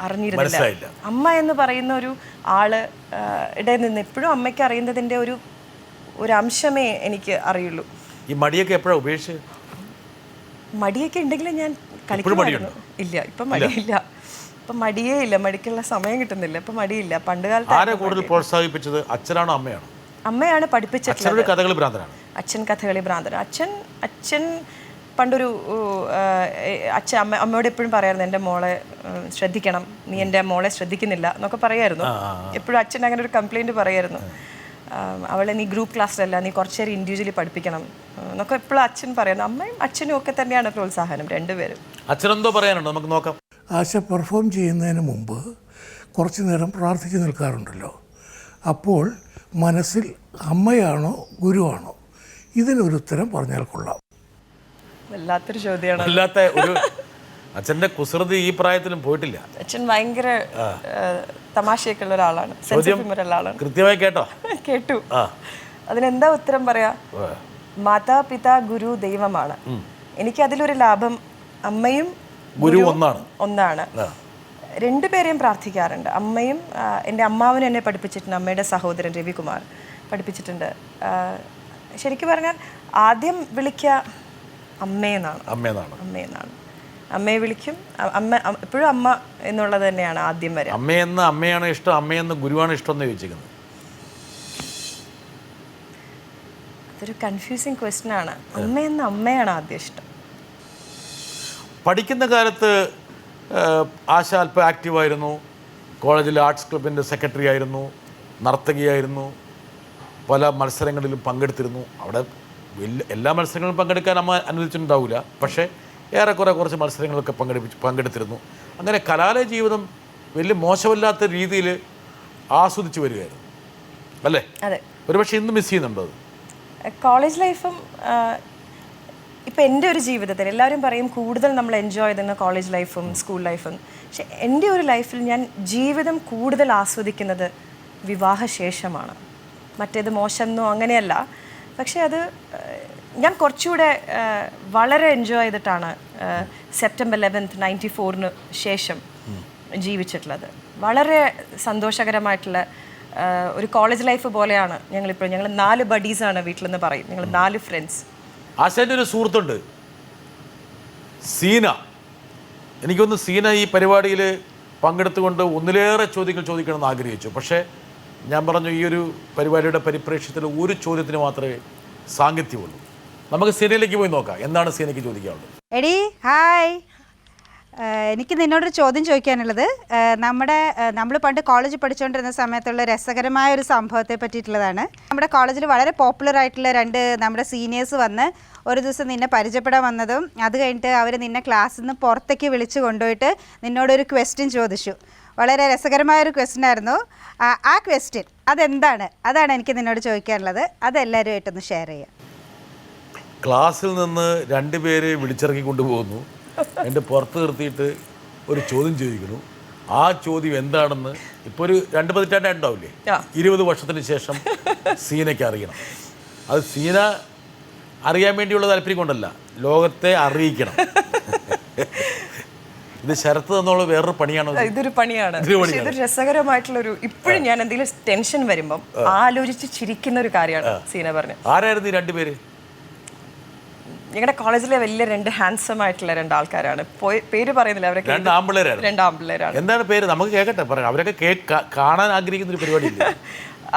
അറിഞ്ഞിരുന്നില്ല. അമ്മ എന്ന് പറയുന്ന ഒരു ആളുടെ നിന്ന് എപ്പോഴും അമ്മയ്ക്ക് അറിയുന്നതിൻ്റെ ഒരു അംശമേ എനിക്ക് അറിയുള്ളൂ. ഈ മടിയൊക്കെ എപ്പോഴാണ് ഉപേക്ഷിച്ച്? മടിയൊക്കെ ഉണ്ടെങ്കിലും ഞാൻ കളിക്കുമായിരുന്നു. ഇല്ല, ഇപ്പം മടിയില്ല. ഇപ്പം മടിയേ ഇല്ല, മടിക്കുള്ള സമയം കിട്ടുന്നില്ല. ഇപ്പം മടിയില്ല. പണ്ട് കാലത്ത് കൂടുതൽ പ്രോത്സാഹിപ്പിച്ചത് അച്ഛനാണോ അമ്മയാണോ? അമ്മയാണ് പഠിപ്പിച്ചിട്ടുള്ളത്. കഥകളി ഭ്രാന്തനാണ് അച്ഛൻ. കഥകളി ഭ്രാന്തൻ. അച്ഛൻ പണ്ടൊരു അമ്മയോട് എപ്പോഴും പറയായിരുന്നു എൻ്റെ മോളെ ശ്രദ്ധിക്കണം, നീ എൻ്റെ മോളെ ശ്രദ്ധിക്കുന്നില്ല എന്നൊക്കെ പറയായിരുന്നു. എപ്പോഴും അച്ഛൻ അങ്ങനെ ഒരു കംപ്ലൈൻറ്റ് പറയായിരുന്നു. അവളെ നീ ഗ്രൂപ്പ് ക്ലാസ്സിലല്ല, നീ കുറച്ച് നേരം ഇൻഡിവിജ്വലി പഠിപ്പിക്കണം എന്നൊക്കെ എപ്പോഴും അച്ഛൻ പറയുന്നു. അമ്മയും അച്ഛനും ഒക്കെ തന്നെയാണ് പ്രോത്സാഹനം, രണ്ടുപേരും. അച്ഛനെന്തോ പറയാനുണ്ടോ, നമുക്ക് നോക്കാം. ആശ പെർഫോം ചെയ്യുന്നതിന് മുമ്പ് കുറച്ച് നേരം പ്രാർത്ഥിച്ച് നിൽക്കാറുണ്ടല്ലോ. അപ്പോൾ മനസ്സിൽ അമ്മയാണോ ഗുരുവാണോ, ഇതിനൊരു ഉത്തരം പറഞ്ഞാൽ കൊള്ളാം. വല്ലാത്തൊരു ചോദ്യമാണ്. അല്ലാത്ത ഒരു അച്ഛൻ്റെ കുസൃതി ഈ പ്രായത്തിലും പോയിട്ടില്ല. അച്ഛൻ ഭയങ്കര തമാശയൊക്കെ ഉള്ള ഒരാളാണ്, സെൻസ് ഓഫ് ഹ്യൂമർ ഉള്ള ആളാണ്. കൃത്യമായി കേട്ടോ? കേട്ടു. അതിനെന്താ ഉത്തരം പറയാ? മാതാപിതാ ഗുരു ദൈവമാണ്. എനിക്ക് അതിലൊരു ലാഭം അമ്മയും ഗുരു ഒന്നാണ്. രണ്ടുപേരെയും പ്രാർത്ഥിക്കാറുണ്ട്. അമ്മയും എൻ്റെ അമ്മാവനും എന്നെ പഠിപ്പിച്ചിട്ടുണ്ട്, അമ്മയുടെ സഹോദരൻ രവികുമാർ പഠിപ്പിച്ചിട്ടുണ്ട്. ശരിക്കും പറഞ്ഞാൽ ആദ്യം വിളിക്കുക അമ്മയെന്നാണ്. അമ്മയെ വിളിക്കും. അമ്മ എപ്പോഴും അമ്മ എന്നുള്ളത് തന്നെയാണ് ആദ്യം വരെ. അമ്മയാണ് ഇഷ്ടം, അമ്മയെന്ന് ഗുരുവാണ് ഇഷ്ടം എന്ന് ചോദിച്ചിരിക്കുന്നത്? അതൊരു കൺഫ്യൂസിങ് ക്വസ്റ്റ്യൻ ആണ്. അമ്മയാണ് ആദ്യം ഇഷ്ടം. പഠിക്കുന്ന കാലത്ത് ആശ അല്പം ആക്റ്റീവായിരുന്നു. കോളേജിലെ ആർട്സ് ക്ലബിൻ്റെ സെക്രട്ടറി ആയിരുന്നു, നർത്തകിയായിരുന്നു, പല മത്സരങ്ങളിലും പങ്കെടുത്തിരുന്നു. അവിടെ എല്ലാ മത്സരങ്ങളിലും പങ്കെടുക്കാൻ അമ്മ അനുവദിച്ചിട്ടുണ്ടാവില്ല, പക്ഷേ ഏറെക്കുറെ കുറച്ച് മത്സരങ്ങളൊക്കെ പങ്കെടുത്തിരുന്നു. അങ്ങനെ കലാലയ ജീവിതം വലിയ മോശമല്ലാത്ത രീതിയിൽ ആസ്വദിച്ചു വരികയായിരുന്നു അല്ലേ? അതെ. ഒരുപക്ഷെ ഇന്ന് മിസ് ചെയ്യുന്നുണ്ടോ അത്? കോളേജ് ലൈഫും ഇപ്പം എൻ്റെ ഒരു ജീവിതത്തിൽ എല്ലാവരും പറയും കൂടുതൽ നമ്മൾ എൻജോയ് ചെയ്തിരുന്ന കോളേജ് ലൈഫും സ്കൂൾ ലൈഫും. പക്ഷെ എൻ്റെ ഒരു ലൈഫിൽ ഞാൻ ജീവിതം കൂടുതൽ ആസ്വദിക്കുന്നത് വിവാഹശേഷമാണ്. മറ്റേത് മോശമെന്നോ അങ്ങനെയല്ല, പക്ഷേ അത് ഞാൻ കുറച്ചുകൂടെ വളരെ എൻജോയ് ചെയ്തിട്ടാണ് സെപ്റ്റംബർ 11th 1994 ശേഷം ജീവിച്ചിട്ടുള്ളത്. വളരെ സന്തോഷകരമായിട്ടുള്ള ഒരു കോളേജ് ലൈഫ് പോലെയാണ് ഞങ്ങൾ 4 ബഡീസാണ് വീട്ടിലെന്ന് പറയും. ഞങ്ങൾ 4 ഫ്രണ്ട്സ്. ആശാൻ്റെ ഒരു സുഹൃത്തുണ്ട്, സീന. എനിക്കൊന്ന് സീന ഈ പരിപാടിയിൽ പങ്കെടുത്തുകൊണ്ട് ഒന്നിലേറെ ചോദ്യങ്ങൾ ചോദിക്കണമെന്ന് ആഗ്രഹിച്ചു. പക്ഷേ ഞാൻ പറഞ്ഞു, ഈ ഒരു പരിപാടിയുടെ പരിപ്രേക്ഷ്യത്തിൽ ഒരു ചോദ്യത്തിന് മാത്രമേ സാങ്കത്യമുള്ളൂ. നമുക്ക് സീനയിലേക്ക് പോയി നോക്കാം, എന്താണ് സീനയ്ക്ക് ചോദിക്കാനുള്ളത്? എടി ഹായ്, എനിക്ക് നിന്നോടൊരു ചോദ്യം ചോദിക്കാനുള്ളത്, നമ്മൾ പണ്ട് കോളേജിൽ പഠിച്ചുകൊണ്ടിരുന്ന സമയത്തുള്ള രസകരമായ ഒരു സംഭവത്തെ പറ്റിയിട്ടുള്ളതാണ്. നമ്മുടെ കോളേജിൽ വളരെ പോപ്പുലർ ആയിട്ടുള്ള 2 നമ്മുടെ സീനിയേഴ്സ് വന്ന് ഒരു ദിവസം നിന്നെ പരിചയപ്പെടാൻ വന്നതും അത് കഴിഞ്ഞിട്ട് അവർ നിന്നെ ക്ലാസ്സിൽ നിന്ന് പുറത്തേക്ക് വിളിച്ച് കൊണ്ടുപോയിട്ട് നിന്നോടൊരു ക്വസ്റ്റ്യൻ ചോദിച്ചു. വളരെ രസകരമായൊരു ക്വസ്റ്റ്യൻ ആയിരുന്നു. ആ ക്വസ്റ്റ്യൻ അതാണ് എനിക്ക് നിന്നോട് ചോദിക്കാനുള്ളത്. അതെല്ലാവരുമായിട്ടൊന്ന് ഷെയർ ചെയ്യാം. ക്ലാസ്സിൽ നിന്ന് 2 പേര് വിളിച്ചിറക്കി കൊണ്ടുപോകുന്നു, എൻ്റെ പുറത്ത് നിർത്തിയിട്ട് ഒരു ചോദ്യം ചോദിക്കുന്നു. ആ ചോദ്യം എന്താണെന്ന് ഇപ്പോൾ ഒരു 2 പതിറ്റാണ്ട് ഉണ്ടാവില്ലേ, 20 വർഷത്തിന് ശേഷം സീനയ്ക്ക് അറിയണം. അത് സീന അറിയാൻ വേണ്ടിയുള്ള താല്പര്യം കൊണ്ടല്ല, ലോകത്തെ അറിയിക്കണം. ഇത് ശരത്ത് എന്നുള്ള വേറൊരു പണിയാണോ? ഇതൊരു പണിയാണ്. ഇതൊരു രസകരമായിട്ടുള്ളൊരു, ഇപ്പോഴും ഞാൻ എന്തെങ്കിലും ടെൻഷൻ വരുമ്പം ആലോചിച്ച് ചിരിക്കുന്ന ഒരു കാര്യമാണ് സീന പറഞ്ഞത്. ആരായിരുന്നു ഈ 2 പേര്? ഞങ്ങളുടെ കോളേജിലെ വലിയ 2 ഹാൻസം ആയിട്ടുള്ള 2 ആൾക്കാരാണ്. പേര് പറയുന്നില്ല, അവരൊക്കെ 2 ആമ്പിള്ളേരാണ്. എന്താണ് പേര്? നമുക്ക് കേൾക്കട്ടെ, പറയാം. അവരൊക്കെ കാണാൻ ആഗ്രഹിക്കുന്ന ഒരു പരിപാടി.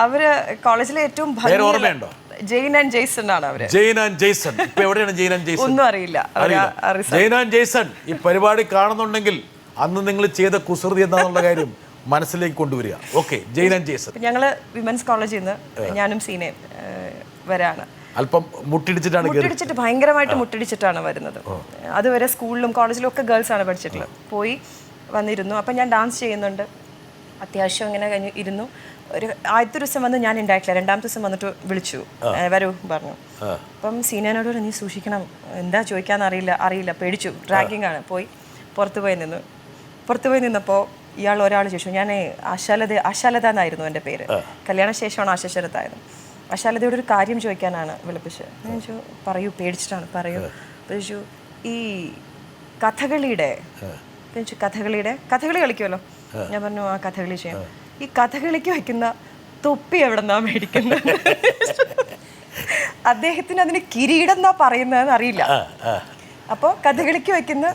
അവര് കോളേജിലെ ഏറ്റവും ഓർമ്മയുണ്ടോ? ജെയിൻ ആൻഡ് ജെയ്സൺ ആണ് അവര്. Jane and Jason. ഇപ്പൊ എവിടെയാണ് ജെയിൻ ആൻഡ് ജെയ്സൺ? ഒന്നും അറിയില്ല. ജെയിൻ ആൻഡ് ജെയ്സൺ ഈ പരിപാടി കാണുന്നുണ്ടെങ്കിൽ അന്ന് നിങ്ങൾ ചെയ്ത കുസൃതി എന്താണെന്നുള്ള കാര്യം മനസ്സിലേക്ക് കൊണ്ടുവരിക. Okay, Jane and Jason. ഞങ്ങള് വിമൻസ് കോളേജിൽ നിന്ന് ഞാനും സീനയും വരാണ്. അല്പം മുട്ടിടിച്ചിട്ട് ഭയങ്കരമായിട്ട് മുട്ടിടിച്ചിട്ടാണ് വരുന്നത്. അതുവരെ സ്കൂളിലും കോളേജിലും ഒക്കെ ഗേൾസ് ആണ് പഠിച്ചിട്ടുള്ളത്. പോയി വന്നിരുന്നു. അപ്പം ഞാൻ ഡാൻസ് ചെയ്യുന്നുണ്ട്. അത്യാവശ്യം ഇങ്ങനെ കഴിഞ്ഞ് ഇരുന്നു. ആദ്യത്തെ ദിവസം വന്ന് ഞാൻ ഉണ്ടായിട്ടില്ല. 2ാമത്തെ ദിവസം വന്നിട്ട് വിളിച്ചു, വരൂ പറഞ്ഞു. അപ്പം സീനിയനോട് നീ സൂക്ഷിക്കണം, എന്താ ചോദിക്കാന്ന് അറിയില്ല, പേടിച്ചു. റാഗിങ് ആണ്. പുറത്ത് പോയി നിന്നപ്പോൾ ഒരാൾ ചോദിച്ചു. ഞാൻ ആശാലത എന്നായിരുന്നു എൻ്റെ പേര്. കല്യാണശേഷമാണ് ആശാശരത്തായത്. ആശാലതയോട് ഒരു കാര്യം ചോദിക്കാനാണ് വിളിപ്പിച്ചത്. ഞാൻ ചോദിച്ചു, പറയൂ, പേടിച്ചിട്ടാണ്, പറയൂ. ചോദിച്ചു, ഈ കഥകളിയുടെ കഥകളി കളിക്കുമല്ലോ. ഞാൻ പറഞ്ഞു, ആ കഥകളി ചെയ്യാം. ഈ കഥകളിക്ക് വയ്ക്കുന്ന തൊപ്പി എവിടെന്നാ മേടിക്കുന്നത്? അദ്ദേഹത്തിന് അതിന് കിരീടം എന്നാ പറയുന്നതെന്ന് അറിയില്ല. അപ്പോൾ കഥകളിക്ക് വയ്ക്കുന്ന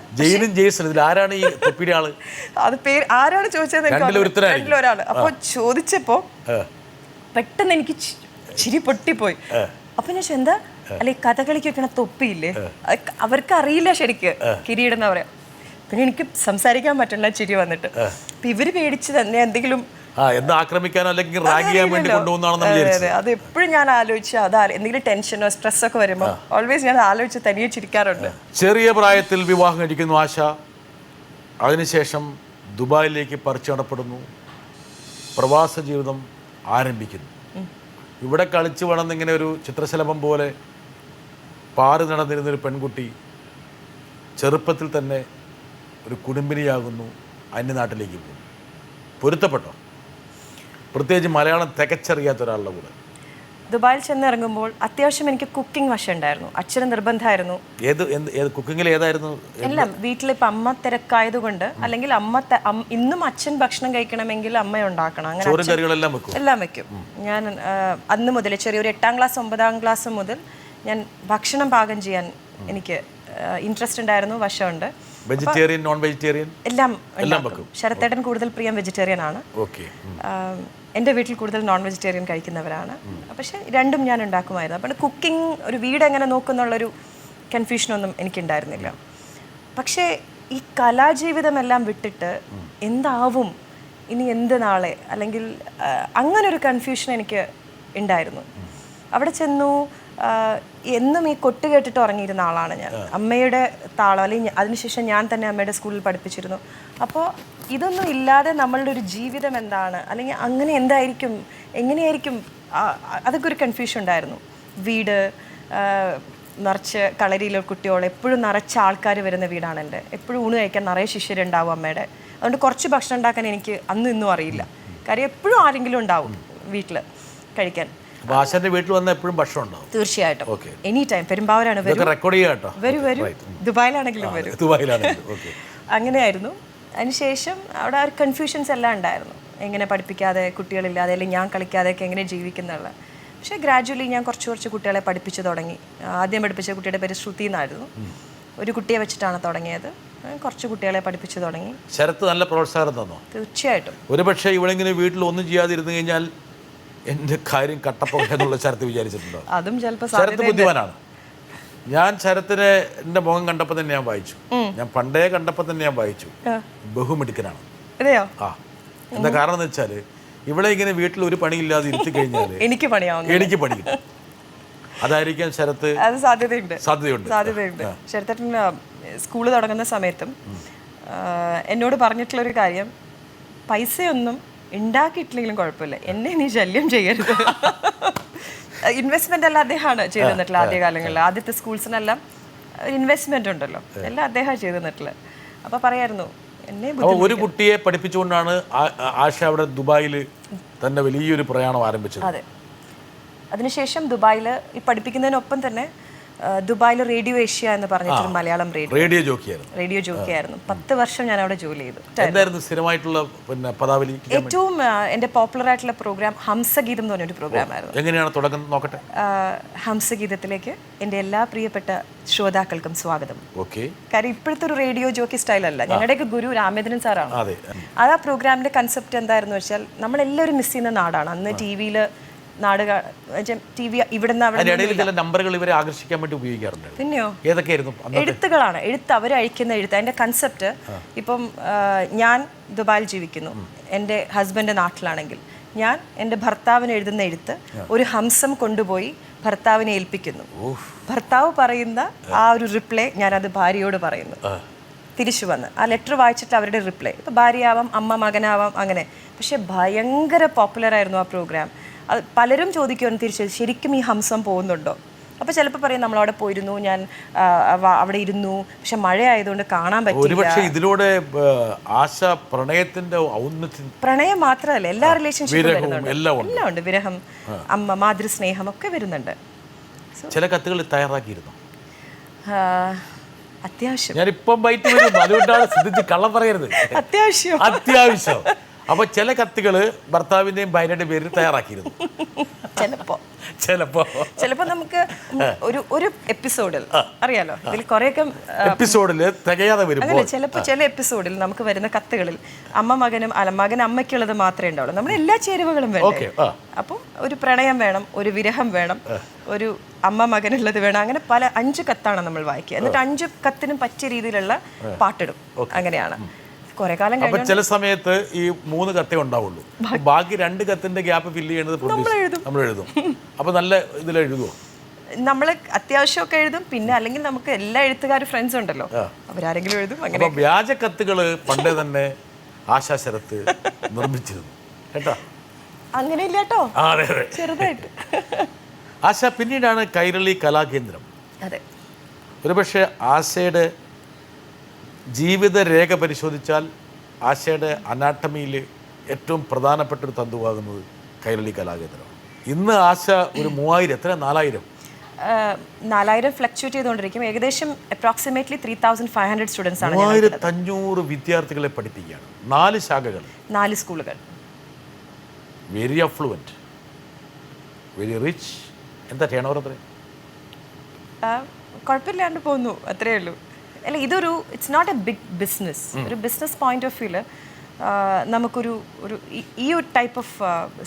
ആരാണ് ഈ തൊപ്പിയുടെ ആള്? അത് പേര് ആരാണ് ചോദിച്ചത്? ഒരാള്. അപ്പോൾ ചോദിച്ചപ്പോ പെട്ടെന്ന് എനിക്ക് ചിരി പൊട്ടിപ്പോയി. അപ്പൊ ഞാൻ എന്താ അല്ലെ കഥകളിക്ക് വെക്കണ തൊപ്പിയില്ലേ, അവർക്ക് അറിയില്ല ശരിക്ക് കിരീടം എന്നാ പറയാ. പിന്നെ എനിക്ക് സംസാരിക്കാൻ പറ്റില്ല, ചിരി വന്നിട്ട്. അപ്പം ഇവർ പേടിച്ച് തന്നെ എന്തെങ്കിലും എന്ന് ആക്രമിക്കാനോ അല്ലെങ്കിൽ റാഗ് ചെയ്യാൻ വേണ്ടി കൊണ്ടുപോകുന്നതാണെന്ന് വിചാരിച്ചു. അത് എപ്പോഴും ഞാൻ ആലോചിച്ച് എന്തെങ്കിലും ടെൻഷനോ സ്ട്രെസ്സൊക്കെ വരുമ്പോൾ ഓൾവേസ് ഞാൻ ആലോചിച്ച് തനിയെ ചിരിക്കാറുണ്ട്. ചെറിയ പ്രായത്തിൽ വിവാഹം കഴിക്കുന്നു ആശ. അതിനുശേഷം ദുബായിലേക്ക് പറിച്ചു നടപ്പെടുന്നു, പ്രവാസ ജീവിതം ആരംഭിക്കുന്നു. ഇവിടെ കളിച്ചു വളർന്നിങ്ങനെ ഒരു ചിത്രശലഭം പോലെ പാറി നടന്നിരുന്നൊരു പെൺകുട്ടി ചെറുപ്പത്തിൽ തന്നെ ഒരു കുടുംബിനിയാകുന്നു, അന്യനാട്ടിലേക്ക് പോകുന്നു. പൊരുത്തപ്പെട്ടോ? പ്രത്യേകിച്ച് മലയാളം തികച്ചറിയാത്ത ഒരാളുടെ കൂടെ ദുബായിൽ ചെന്നിറങ്ങുമ്പോൾ അത്യാവശ്യം എനിക്ക് കുക്കിംഗ് വശം ഉണ്ടായിരുന്നു. അച്ഛന് നിർബന്ധമായിരുന്നു. ഏത് കുക്കിങ്ങിൽ ഏതായിരുന്നു? എല്ലാം വീട്ടിലിപ്പോൾ അമ്മ തിരക്കായതുകൊണ്ട്, അല്ലെങ്കിൽ ഇന്നും അച്ഛൻ ഭക്ഷണം കഴിക്കണമെങ്കിൽ അമ്മ ഉണ്ടാക്കണം. അങ്ങനെ എല്ലാം വെക്കും. ഞാൻ അന്ന് മുതൽ ചെറിയൊരു 8ാം ക്ലാസ് 9ാം ക്ലാസ് മുതൽ ഞാൻ ഭക്ഷണം പാകം ചെയ്യാൻ എനിക്ക് ഇൻട്രസ്റ്റ് ഉണ്ടായിരുന്നു, വശമുണ്ട്. വെജിറ്റേറിയൻ നോൺ വെജിറ്റേറിയൻ എല്ലാം വെക്കും. ശരത്തേട്ടൻ കൂടുതൽ പ്രിയം വെജിറ്റേറിയൻ ആണ്. എൻ്റെ വീട്ടിൽ കൂടുതൽ നോൺ വെജിറ്റേറിയൻ കഴിക്കുന്നവരാണ്. പക്ഷേ രണ്ടും ഞാൻ ഉണ്ടാക്കുമായിരുന്നു. അപ്പോൾ കുക്കിംഗ് ഒരു വീട് എങ്ങനെ നോക്കുന്നുള്ളൊരു കൺഫ്യൂഷനൊന്നും എനിക്കുണ്ടായിരുന്നില്ല. പക്ഷേ ഈ കലാജീവിതമെല്ലാം വിട്ടിട്ട് എന്താവും ഇനി, എന്ത് നാളെ, അല്ലെങ്കിൽ അങ്ങനൊരു കൺഫ്യൂഷൻ എനിക്ക് ഉണ്ടായിരുന്നു. അവിടെ ചെന്നു എന്നും ഈ കൊട്ട് കേട്ടിട്ട് ഉറങ്ങിയിരുന്ന ആളാണ് ഞാൻ. അമ്മയുടെ താളം, അല്ലെങ്കിൽ അതിനുശേഷം ഞാൻ തന്നെ അമ്മയുടെ സ്കൂളിൽ പഠിപ്പിച്ചിരുന്നു. അപ്പോൾ ഇതൊന്നും ഇല്ലാതെ നമ്മളുടെ ഒരു ജീവിതം എന്താണ്, അല്ലെങ്കിൽ അങ്ങനെ എന്തായിരിക്കും, എങ്ങനെയായിരിക്കും, അതൊക്കെ ഒരു കൺഫ്യൂഷൻ ഉണ്ടായിരുന്നു. വീട് നിറച്ച് കളരിയിലെ കുട്ടിയോളം എപ്പോഴും നിറച്ച ആൾക്കാർ വരുന്ന വീടാണ് എൻ്റെ. എപ്പോഴും ഊണ് കഴിക്കാൻ നിറയെ ശിഷ്യരുണ്ടാവും അമ്മയുടെ. അതുകൊണ്ട് കുറച്ച് ഭക്ഷണം ഉണ്ടാക്കാൻ എനിക്ക് അന്നും ഇന്നും അറിയില്ല. കാര്യം എപ്പോഴും ആരെങ്കിലും ഉണ്ടാവും വീട്ടിൽ കഴിക്കാൻ. ആശാന്റെ വീട്ടിൽ വന്ന എപ്പോഴും ഭക്ഷണം ഉണ്ടാവും. തീർച്ചയായിട്ടും, എനി ടൈം. പെരുമ്പാവൂരാണ്. വരൂ ദുബായിലാണെങ്കിലും വരും. അങ്ങനെയായിരുന്നു. അതിനുശേഷം അവിടെ ഒരു കൺഫ്യൂഷൻസ് എല്ലാം ഉണ്ടായിരുന്നു. എങ്ങനെ പഠിപ്പിക്കാതെ, കുട്ടികളില്ലാതെ, അല്ലെങ്കിൽ ഞാൻ കളിക്കാതെയൊക്കെ എങ്ങനെ ജീവിക്കുന്നുള്ള. പക്ഷേ ഗ്രാജുവലി ഞാൻ കുറച്ച് കുട്ടികളെ പഠിപ്പിച്ചു തുടങ്ങി. ആദ്യം പഠിപ്പിച്ച കുട്ടിയുടെ പേര് ശ്രുതി എന്നായിരുന്നു. ഒരു കുട്ടിയെ വെച്ചിട്ടാണ് തുടങ്ങിയത്. കുറച്ച് കുട്ടികളെ പഠിപ്പിച്ചു തുടങ്ങി. ശരത്ത് നല്ല പ്രോത്സാഹനം തന്നോ? തീർച്ചയായിട്ടും. ഒരു പക്ഷേ ഇവിടെ ഇങ്ങനെ വീട്ടിൽ ഒന്നും ചെയ്യാതിരുന്നു കഴിഞ്ഞാൽ എൻ്റെ കാര്യം കട്ടപ്പോ എന്നുള്ള ശരത്ത് വിചാരിച്ചിട്ടുണ്ടോ? അതും ചിലപ്പോൾ ശരത്ത് ബുദ്ധിമാനാണ്. ഞാൻ ശരത്തിനെ എൻ്റെ മുഖം കണ്ടപ്പോൾ തന്നെ ഞാൻ വായിച്ചു. ഞാൻ പണ്ടേ കണ്ടപ്പോൾ തന്നെ ഞാൻ വായിച്ചു. ബഹുമിടുക്കനാണ്. എന്താ കാരണം എന്ന് വെച്ചാൽ ഇവിടെ ഇങ്ങനെ വീട്ടിൽ ഒരു പണിയില്ലാതെ ഇരുത്തി കഴിഞ്ഞാൽ എനിക്ക് പണി കിട്ടും. അതായിരിക്കാം ശരത്ത്. അത് സാധ്യതയുണ്ട്. ശരത്തേട്ടൻ സ്കൂള് തുടങ്ങുന്ന സമയത്തും എന്നോട് പറഞ്ഞിട്ടുള്ളൊരു കാര്യം, പൈസയൊന്നും ഉണ്ടാക്കിയിട്ടില്ലെങ്കിലും കുഴപ്പമില്ല, എന്നെ നീ ശല്യം ചെയ്യരുത്. ഇൻവെസ്റ്റ്മെന്റ് എല്ലാം അദ്ദേഹമാണ് ചെയ്തു തന്നിട്ടുള്ളത്. ആദ്യകാലങ്ങളിൽ ആദ്യത്തെ സ്കൂൾസിനെല്ലാം ഇൻവെസ്റ്റ്മെന്റ് ഉണ്ടല്ലോ, എല്ലാം അദ്ദേഹമാണ് ചെയ്തു തന്നിട്ടുള്ളത്. അപ്പോൾ പറയായിരുന്നു എന്നെ. ഒരു കുട്ടിയെ പഠിപ്പിച്ചുകൊണ്ടാണ് ആശ അവിടെ ദുബായിൽ തന്നെ വലിയൊരു പ്രയാണം ആരംഭിച്ചത്. അതെ. അതിനുശേഷം ദുബായിൽ ഈ പഠിപ്പിക്കുന്നതിനൊപ്പം തന്നെ ദുബായിൽ റേഡിയോ ഏഷ്യ എന്ന് പറഞ്ഞിട്ടൊരു മലയാളം റേഡിയോ ജോക്കിയായിരുന്നു. 10 വർഷം ഞാൻ അവിടെ ജോലി ചെയ്തു. എന്തായിരുന്നു സ്ഥിരമായിട്ടുള്ള പദാവലി? ഏറ്റവും എൻ്റെ പോപ്പുലർ ആയിട്ടുള്ള പ്രോഗ്രാം ഹംസഗീതം എന്ന് പറഞ്ഞൊരു പ്രോഗ്രാം ആയിരുന്നു. എങ്ങനെയാണ് തുടക്കം നോക്കട്ടെ? ഹംസഗീതത്തിലേക്ക് എൻ്റെ എല്ലാ പ്രിയപ്പെട്ട ശ്രോതാക്കൾക്കും സ്വാഗതം. കാര്യം ഇപ്പോഴത്തെ ഒരു റേഡിയോ ജോക്കി സ്റ്റൈലല്ല. ഞങ്ങളുടെയൊക്കെ ഗുരു രാമേന്ദ്രൻ സാറാണ്. ആ പ്രോഗ്രാമിന്റെ കൺസെപ്റ്റ് എന്തായിരുന്നു വെച്ചാൽ, നമ്മളെല്ലാവരും മിസ് ചെയ്യുന്ന നാടാണ്. അന്ന് TV-യിൽ TV ഇവിടുന്ന് അവിടെ നമ്പറുകൾ ഇവരെ ആകർഷിക്കാൻ വേണ്ടി ഉപയോഗിക്കാറുണ്ട്. പിന്നെയോ, ഏതൊക്കെയായിരുന്നു? എഴുത്തുകളാണ്. അവരയക്കുന്ന എഴുത്ത്. അതിന്റെ കൺസെപ്റ്റ് ഇപ്പം ഞാൻ ദുബായിൽ ജീവിക്കുന്നു, എൻ്റെ ഹസ്ബൻഡ് നാട്ടിലാണെങ്കിൽ ഞാൻ എൻ്റെ ഭർത്താവിന് എഴുതുന്ന എഴുത്ത് ഒരു ഹംസം കൊണ്ടുപോയി ഭർത്താവിനെ ഏൽപ്പിക്കുന്നു. ഭർത്താവ് പറയുന്ന ആ ഒരു റിപ്ലൈ ഞാനത് ഭാര്യയോട് പറയുന്നു. തിരിച്ചു വന്ന് ആ ലെറ്റർ വായിച്ചിട്ട് അവരുടെ റിപ്ലൈ. ഇപ്പം ഭാര്യയാവാം, അമ്മ മകനാവാം, അങ്ങനെ. പക്ഷെ ഭയങ്കര പോപ്പുലർ ആയിരുന്നു ആ പ്രോഗ്രാം. അത് പലരും ചോദിക്കുമെന്ന് തിരിച്ചു, ശരിക്കും ഈ ഹംസം പോകുന്നുണ്ടോ? അപ്പോൾ ചിലപ്പോൾ പറയും നമ്മളവിടെ പോയിരുന്നു, ഞാൻ അവിടെ ഇരുന്നു, പക്ഷെ മഴ ആയതുകൊണ്ട് കാണാൻ പറ്റില്ല. ഇതിലൂടെ ആശ പ്രണയത്തിന്റെ പ്രണയം മാത്രമല്ല, എല്ലാ റിലേഷൻഷിപ്പും വരുന്നുണ്ട്. എല്ലാം ഉണ്ട്. വിരഹം, അമ്മ, മാതൃസ്നേഹം ഒക്കെ വരുന്നുണ്ട്. ചില കത്തുകൾ തയ്യാറാക്കിയിരുന്നു. അത്യാവശ്യം. ഞാനിപ്പം ബൈറ്റ് വരും, അതുകൊണ്ടാണ് ശ്രദ്ധിച്ച് കള്ളം പറയരുത്. അത്യാവശ്യം. അപ്പൊ ചില കത്തുകള് ഭർത്താവിന്റെയും ഭാര്യയുടെയും പേരിൽ തയ്യാറാക്കിയിരുന്നു. ചിലപ്പോ നമുക്ക് ഒരു എപ്പിസോഡിൽ അറിയാലോ, ഇതിൽ കുറെയൊക്കെ എപ്പിസോഡിൽ തികയാതെ വരും. ചില എപ്പിസോഡിൽ നമുക്ക് വരുന്ന കത്തുകളിൽ അമ്മ മകനും മകൻ അമ്മയ്ക്കുള്ളത് മാത്രമേ ഉണ്ടാവുള്ളൂ. നമ്മൾ എല്ലാ ചേരുവകളും വേണം. അപ്പോൾ ഒരു പ്രണയം വേണം, ഒരു വിരഹം വേണം, ഒരു അമ്മ മകനുള്ളത് വേണം. അങ്ങനെ 5 കത്താണ് നമ്മൾ വായിക്കുക. എന്നിട്ട് 5 കത്തിനും പറ്റിയ രീതിയിലുള്ള പാട്ടിടും. അങ്ങനെയാണ്. കുറെ കാലം അപ്പൊ ചില സമയത്ത് ഈ 3 കത്തേ ഉണ്ടാവുള്ളൂ. ബാക്കി 2 കത്തിന്റെ ഗ്യാപ്പ് ഫില്ല് ചെയ്യുന്നത് നമ്മൾ എഴുതും. അപ്പൊ നല്ല ഇതിൽ എഴുതുമോ? നമ്മൾ അത്യാവശ്യമൊക്കെ എഴുതും. പിന്നെ അല്ലെങ്കിൽ നമുക്ക് എല്ലാ എഴുത്തുകാരും ഫ്രണ്ട്സ് ഉണ്ടല്ലോ, അവരാരെങ്കിലും എഴുതും. അങ്ങനെ അപ്പൊ വ്യാജ കത്തുകൾ പണ്ടേ തന്നെ ആശാ ശരത്ത് നിർമ്മിച്ചിരുന്നു കേട്ടോ. അങ്ങനെ ഇല്ല കേട്ടോ, അതെ അതെ. ചെറുതായിട്ട്. ആശ പിന്നീടാണ് കൈരളി കലാകേന്ദ്രം. അതെ, ഒരുപക്ഷെ ആശയുടെ ജീവിതരേഖ പരിശോധിച്ചാൽ ആശയുടെ അനാട്ടമിയിൽ ഏറ്റവും പ്രധാനപ്പെട്ട ഒരു തന്തുവാകുന്നത് കൈരളി കലാകേന്ദ്രമാണ്. ഇന്ന് ആശ ഒരു 3000 എത്ര 4000 ഫ്ലക്ച്വേറ്റ് ചെയ്തുകൊണ്ടിരിക്കും. ഏകദേശം അപ്രോക്സിമേറ്റ്ലി 3500 സ്റ്റുഡൻസ് ആണ്. 3500 വിദ്യാർത്ഥികളെ പഠിപ്പിക്കുകയാണ്. 4 ശാഖകൾ, 4 സ്കൂളുകൾ. Very affluent, very rich. എന്താ ടേൺ ഓവർ? അത്രയും കുഴപ്പമില്ലാണ്ട് പോകുന്നു, അത്രേ ഉള്ളൂ. അല്ല, ഇതൊരു it's not a big business. ഒരു ബിസിനസ് പോയിന്റ് ഓഫ് വ്യൂവിൽ നമുക്കൊരു ഈ ഒരു ടൈപ്പ് ഓഫ്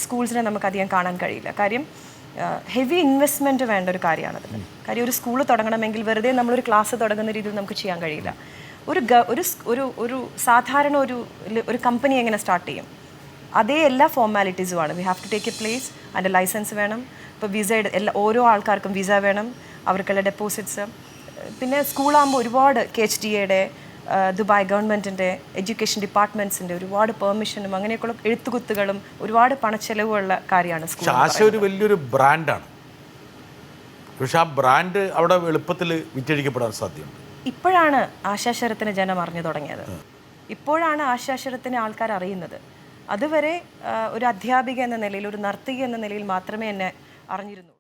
സ്കൂൾസിനെ നമുക്ക് അധികം കാണാൻ കഴിയില്ല. കാര്യം ഹെവി ഇൻവെസ്റ്റ്മെൻറ്റ് വേണ്ട ഒരു കാര്യമാണത്. കാര്യം ഒരു സ്കൂൾ തുടങ്ങണമെങ്കിൽ വെറുതെ നമ്മളൊരു ക്ലാസ് തുടങ്ങുന്ന രീതിയിൽ നമുക്ക് ചെയ്യാൻ കഴിയില്ല. ഒരു സാധാരണ ഒരു കമ്പനി എങ്ങനെ സ്റ്റാർട്ട് ചെയ്യും, അതേ എല്ലാ ഫോർമാലിറ്റീസുമാണ്. We have to take a place, അതിൻ്റെ ലൈസൻസ് വേണം. ഇപ്പോൾ വിസയുടെ ഓരോ ആൾക്കാർക്കും വിസ വേണം, അവർക്കുള്ള ഡെപ്പോസിറ്റ്സ്. പിന്നെ സ്കൂളാകുമ്പോൾ ഒരുപാട് KHDA ദുബായ് ഗവൺമെൻറ്റിൻ്റെ എഡ്യൂക്കേഷൻ ഡിപ്പാർട്ട്മെൻറ്റ്സിൻ്റെ ഒരുപാട് പെർമിഷനും അങ്ങനെയൊക്കെയുള്ള എഴുത്തുകുത്തുകളും ഒരുപാട് പണച്ചെലവുള്ള കാര്യമാണ് സ്കൂൾ. ആശ ഒരു വലിയൊരു ബ്രാൻഡാണ്. പക്ഷെ ആ ബ്രാൻഡ് അവിടെ എളുപ്പത്തിൽ വിറ്റഴിക്കപ്പെടാൻ സാധ്യതയുണ്ട്. ഇപ്പോഴാണ് ആശാ ശരത്തിനെ ജനം അറിഞ്ഞു തുടങ്ങിയത്. ഇപ്പോഴാണ് ആശാ ശരത്തിനെ ആൾക്കാർ അറിയുന്നത്. അതുവരെ ഒരു അധ്യാപിക എന്ന നിലയിൽ, ഒരു നർത്തകി എന്ന നിലയിൽ മാത്രമേ എന്നെ അറിഞ്ഞിരുന്നു.